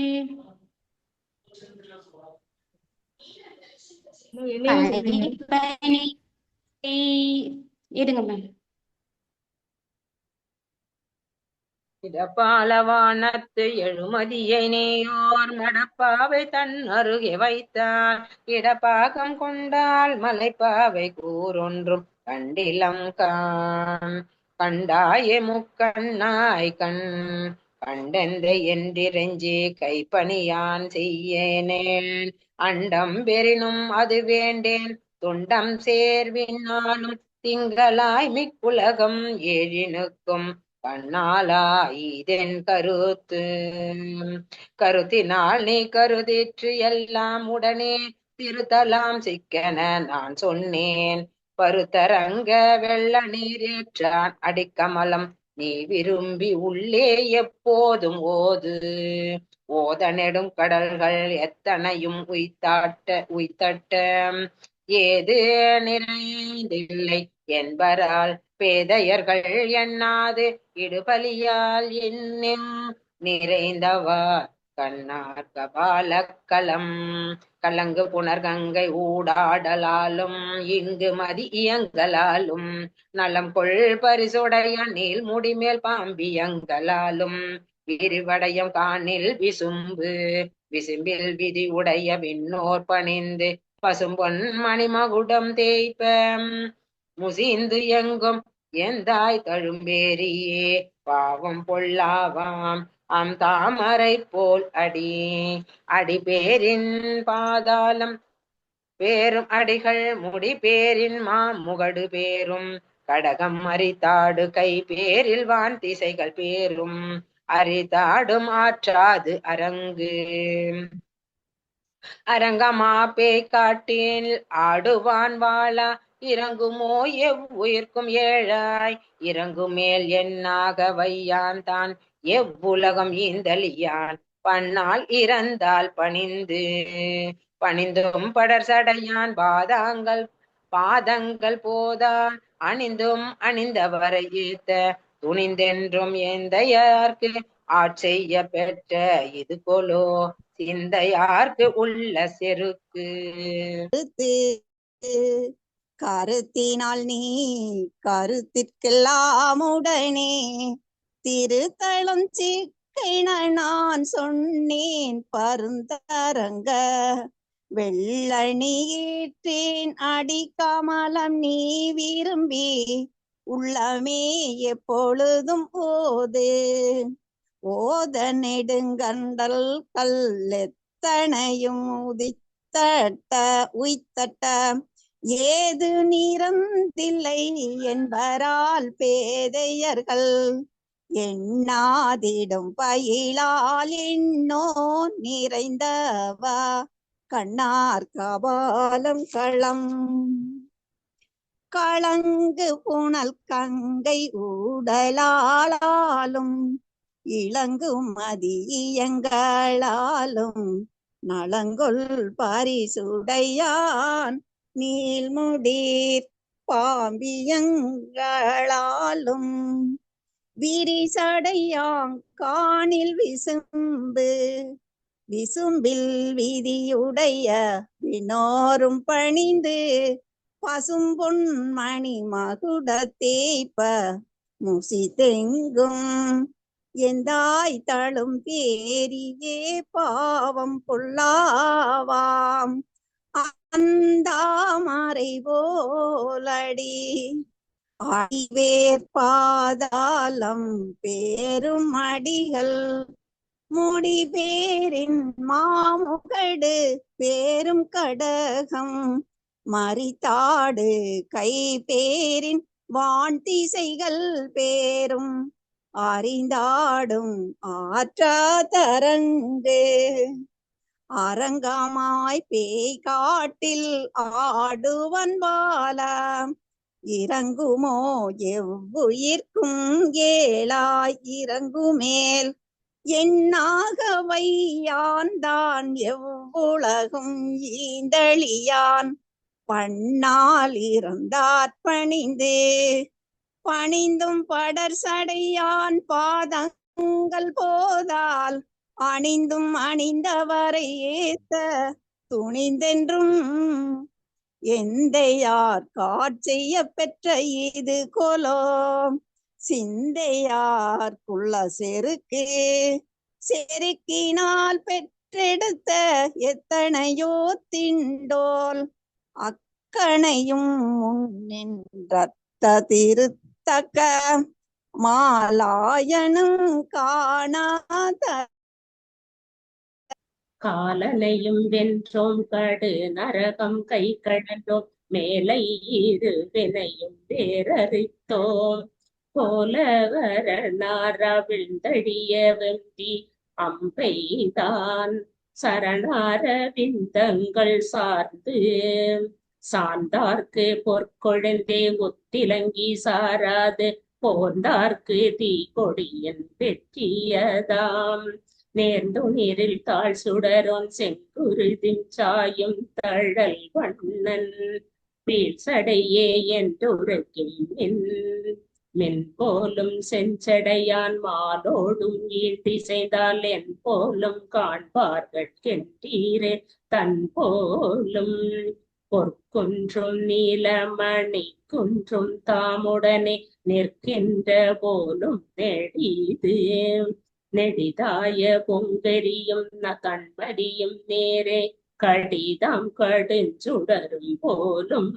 எடுங்க மேம். இடப்பாலவானத்து எழுமதியை நேயோர் மடப்பாவை தன் அருகே வைத்தார் இடப்பாகம் கொண்டால் மலைப்பாவை கூறொன்றும் கண்டிலம் கண்டாயே முக்கண்ணாய் கண் கண்டெந்தை என்றிரஞ்சி கைப்பணியான் செய்யேனேன். அண்டம் பெறினும் அது வேண்டேன் துண்டம் சேர்வினாலும் திங்களாய் மிக்குலகம் ஏழினுக்கும் கண்ணாலா இதென் கருத்து. கருத்தினால் நீ கருதிற்று எல்லாம் உடனே திருத்தலாம் சிக்கென நான் சொன்னேன். பருத்தரங்க வெள்ள நீர் ஏற்றான் அடிக்கமலம் நீ விரும்பி உள்ளே எப்போதும் ஓது. ஓத நெடும் கடல்கள் எத்தனையும் உய்த்தட்ட ஏது நிறைந்தில்லை என்பரால் பேதையர்கள் எண்ணாது இடுபலியால் என்னும் நிறைந்தவா கண்ணார் கபாலக்களம். கலங்கு புனர்கங்கை ஊடாடலாலும் இங்கு மதி இயங்கலாலும் நலம் கொள் பரிசுடைய நீள் முடிமேல் பாம்பியங்கலாலும் விரிவடையும் காணில் விசும்பில் விதி உடைய விண்ணோர் பணிந்து பசும்பொன் மணிமகுடம் தேய்ப்ப முசிந்து எங்கும் எந்தாய் தழும்பேரியே பாவம் பொல்லாவாம் தாமரை போல் அடி பேரின் பாதாளம் பேரும் அடிகள் முடி பேரின் முகடு பேரும் கடகம் அரித்தாடு கை பேரில் வான் திசைகள் பேரும் அரித்தாடும் ஆற்றாது அரங்கமா பேய்காட்டில் ஆடுவான் வாழா இறங்குமோ எவ்வுயிர்க்கும் ஏழாய் இறங்குமேல் என்னாக வையான் தான் எவ்வுலகம் ஈந்தலியான் பன்னால் இறந்தால் பணிந்தும் படர் சடையான் பாதங்கள் போதான் அணிந்தும் அணிந்தவரை ஏத்த துணிந்தென்றும் எந்தையார்க்கு ஆட்செய்ய பெற்ற இது கொலோ சிந்தையார்க்கு உள்ள செருக்கு. கருத்தினால் நீ கருத்திற்கெல்லாம் உடனே திருத்தலம் சிக்கின நான் சொன்னேன் பருந்தரங்க வெள்ளணியேற்றேன் அடிக்கமலம் நீ விரும்பி உள்ளமே எப்பொழுதும் ஓத நெடுங்கண்டல் கல்லெத்தனையும் உய்த்தட்ட ஏது நிறந்தில்லை என்பரால் பேதையர்கள் எண்ணாதிடும் பயிலால் எண்ணோ நிறைந்தவா கண்ணார் கபாலம் களங்கு புனல் கங்கை ஊடலாலும் இளங்கு மதியங்களாலும் நலங்கொள் பரிசுடையான் நீள்முடீர் பாம்பியங்களாலும் விரிசடையாங்கானில் விசும்பில் விதியுடைய வினோரும் பணிந்து பசும்பொன் மணி மகுட தேய்ப்ப முசிதெங்கும் எந்தாய் தழும் பேரியே பாவம் பொல்லாவாம் அந்தாமரை போலடி அடிவேர் பாதாளம் பேரும் அடிகள் முடி பேரின் மாமுகடு பேரும் கடகம் மரித்தாடு கை பேரின் வான் திசைகள் பேரும் அறிந்தாடும் ஆற்றாதரங்கு அரங்கமாய் பேய் காட்டில் ஆடுவன் வாழ இறங்குமோ எவ்வுயிர்க்கும் ஏழாய் இறங்குமேல் எண்ணாக வையான் தான் எவ்வுலகும் ஈந்தளியான் பன்னால் இருந்தாற் பணிந்தும் படர் சடையான் பாதங்கள் போதால் அணிந்தும் அணிந்தவரை ஏத்த துணிந்தென்றும் எந்தையார் காட்செய்ய பெற்ற இது கொலோ சிந்தையார்க்குள்ள செருக்கினால் பெற்றெடுத்த எத்தனையோ திண்டோல் அக்கணையும் முன்னின்ற திருத்தக்க மாலாயனும் காணாத காலனையும் வென்றோம் கடு நரகம் கை கடந்தோம் மேலை இரு வினையும் வேறறித்தோம் போலவர நாரவிழ்ந்தடிய வெம்பி அம்பைதான் சரணார விந்தங்கள் சார்ந்தார்க்கு பொற்கொழுந்தே ஒத்திலங்கி சாராது போர்ந்தார்க்கு தீ கொடியன் வெற்றியதாம் நேர்ந்து நீரில் தாழ் சுடரோன் செங்குருதின் சாயும் தழல் வண்ணன் வீழ்சடையே என்றுரைக்கும் மின் போலும் செஞ்சடையான் மாலோடும் ஈட்டிசைந்தால் என் போலும் காண்பார்கென்றீரே தன் போலும் பொற்குன்றும் நீலமணி குன்றும் தாமுடனே நிற்கின்ற போலும் நெடிதாய பொங்கரியும் கண்படியும் நேரே கடிதாம் கடுஞ்சுடரும் போலும்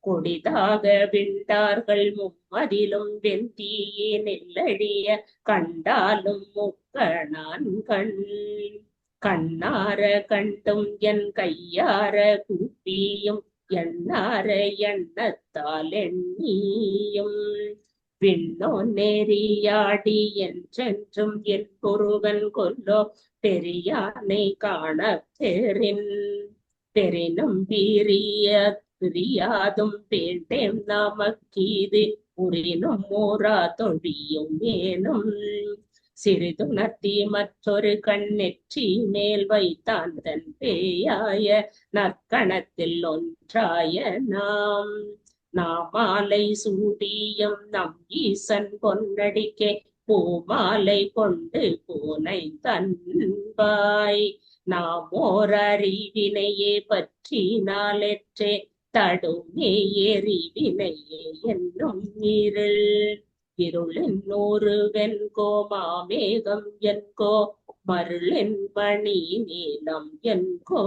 கொடிதாக விண்டார்கள் மும்மதிலும் வெந்தியே நெல்லடிய கண்டாலும் முக்கணான் கண்ணார கண்டும் என் கையார கூப்பியும் எண்ணார எண்ணத்தால் எண்ணியும் விண்ணோ நெறியாடி என்றென்றும் என் ஒருவன் கொல்லோ பெரியானை காண பெரினும் பிரியாதும் வேண்டேம் நமக்கீது உரினும் மூரா தொழியும் ஏனும் சிறிதுணர்த்தி மற்றொரு கண்ணெற்றி மேல் வைத்தான் தன் பேயாய நற்கணத்தில் ஒன்றாய நாமாலை சூடியும் நம் ஈசன் பொன்னடிக்கே பூமாலை கொண்டு பூனை தன்பாய் நாம் ஓர் அறிவினையே பற்றினாலெற்றே தடுமே எறிவினையே என்னும் இருளின் நூறு வெண்கோ மாமேகம் என்கோ மருளின் மணி நீளம் என்கோ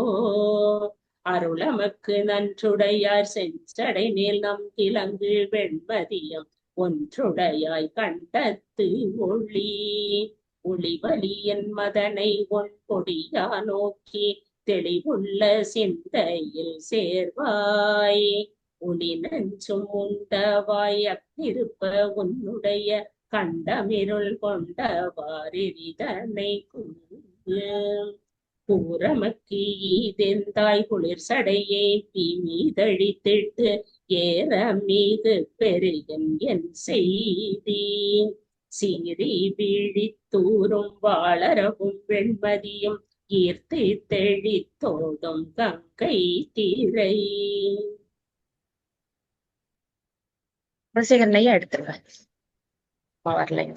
அருளமக்கு நன்றுடையார் செஞ்சடை மேல் நம் கிழங்கு வெண்மதியம் ஒன்றுடையாய் கண்டத்து ஒளிவலி என் மதனை ஒன் கொடியா நோக்கி தெளிவுள்ள சிந்தையில் சேர்வாய் ஒளி நஞ்சும் உண்டவாய் அக்கிருப்ப உன்னுடைய கண்டமிருள் கொண்டவாரிதனை பூரமக்கு ஈதெந்தாய் குளிர் சடையை மீதழித்திட்டு ஏற மீது பெருகன் என் செய்தி சீறி வீழித்தூரும் வாளரவும் வெண்மதியும் ஈர்த்து தெளித்தோடும் கங்கை தீரை குலசேகரனையா எடுத்துருவேன் வரல.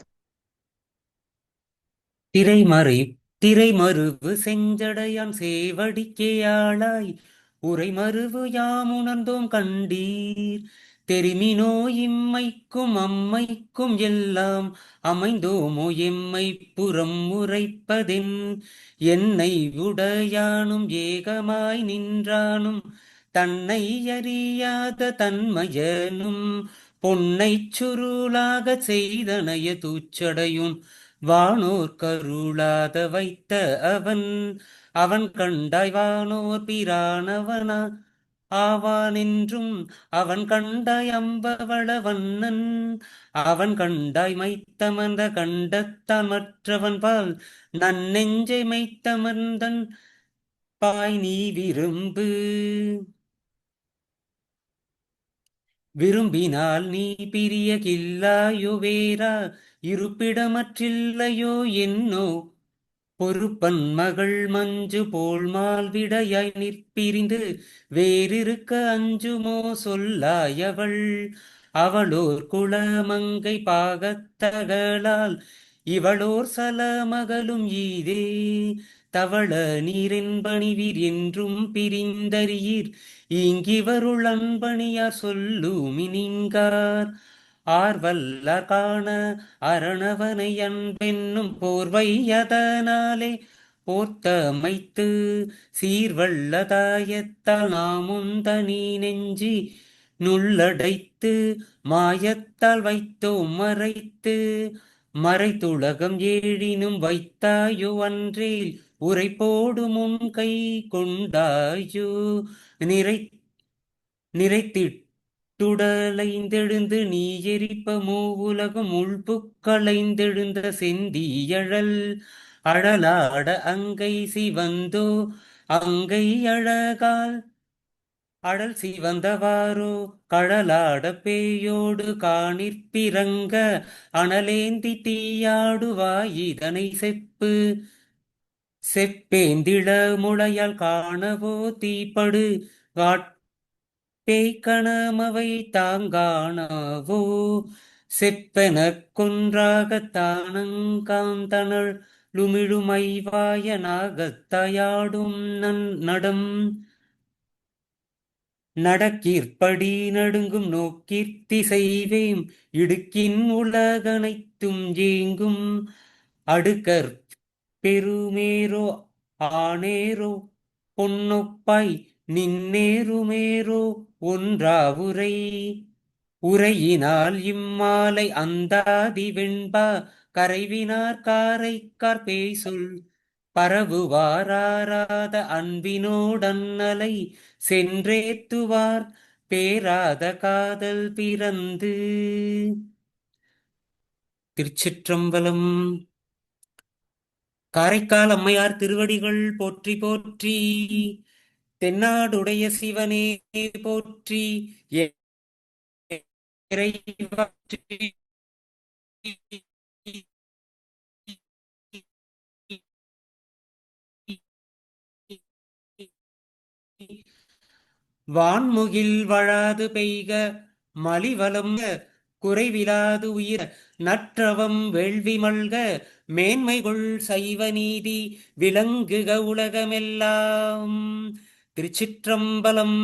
திரைமருவு செஞ்சடையான் சேவடிக்கேயாளாய் உரைமருவு யாமுணர்ந்தோம் கண்டீர் தெரிமினோ இம்மைக்கும் அம்மைக்கும் எல்லாம் அமைந்தோமோ எம்மை புறம் உரைப்பதென் என்னை உடையானும் ஏகமாய் நின்றானும் தன்னை அறியாத தன்மயனும் பொன்னைச் சுருளாக செய்தனைய தூச்சடையும் வானோர் கருளாத வைத்த அவன் கண்டாய் வானோர் பிரானவனா ஆவானென்றும் அவன் கண்டாய் அம்பவள வண்ணன் அவன் கண்டாய் மைத்தமர்ந்த கண்டத்தான் மற்றவன் பால் நன்னெஞ்சை மைத்தமர்ந்தன் பாய் நீ விரும்பினால் நீ பிரிய கில்லாயோ வேரா இருப்பிடமற்றில்லையோ என்னோ பொறுப்பன் மகள் மஞ்சு போல் மால்விடையாய் நிற்பிரிந்து வேறிருக்க அஞ்சுமோ சொல்லாயவள் அவளோர் குளமங்கை பாகத்தகளால் இவளோர் சலமகளும் ஈதே தவள நீரென்பணிவீர் என்றும் பிரிந்தறியீர் இங்கிவருள் அன்பணியார் சொல்லுமினிங்கார் ஆர்வல்லார் காண அரணவனை அன்பென்னும் போர்வை அதனாலே போர்த்தமைத்து சீர்வள்ளதாயத்தால் நாமும் தனி நெஞ்சி நுள்ளடைத்து மாயத்தால் வைத்தோம் மறைத்து மறைத்துலகம் ஏழினும் வைத்தாயோ அன்றேல் உரை போடும் உன் கை கொண்டாயோ நிறை நிறைத்திட்டுடலைந்தெழுந்து நீ எரிப்ப மூவுலகம் உள்புக்களைந்தெழுந்த செந்தியழல் அழலாட அங்கை சிவந்தோ அங்கை அழகால் அடல் சிவந்தவாரோ கழலாட பேயோடு காணிற்பிறங்க அனலேந்தி தீயாடுவாய் இதனை செப்பு செப்பேந்திள முளையால் காணவோ தீப்படு பேய்கணமவை தாங்காணவோ செப்பெனக் கொன்றாகத் தானங்காந்தனள் லுமிழுமைவாய நாகத்தயாடும் நடம் நடக்கிற்படி நடுங்கும் நோக்கிற்திசைவேம் இடுக்கின் உலகனைத்தும் ஏங்கும் அடுக்கற் பெருமேரோ ஆனேரோ பொன்னொப்பாய் நின்னேருமேரோ ஒன்றாவுரை உரையினால் இம்மாலை அந்தாதி வெண்பா கரைவினார் காரைக்கார் பேசொல் பரவுவாராத அன்பினோடன்னலை சென்றேத்துவார் பேராத காதல் பிறந்து. திருச்சிற்றம்பலம். காரைக்கால் அம்மையார் திருவடிகள் போற்றி போற்றி. தென்னாடுடைய சிவனே போற்றி. இறைவா போற்றி. வான்முகில் வழாது பெய்க மலிவலம் குறைவிலாது உயிர் நற்றவம் வேள்வி மல்க மேன்மைகொள் சைவ நீதி விளங்குக உலகமெல்லாம். திருச்சிற்றம்பலம்.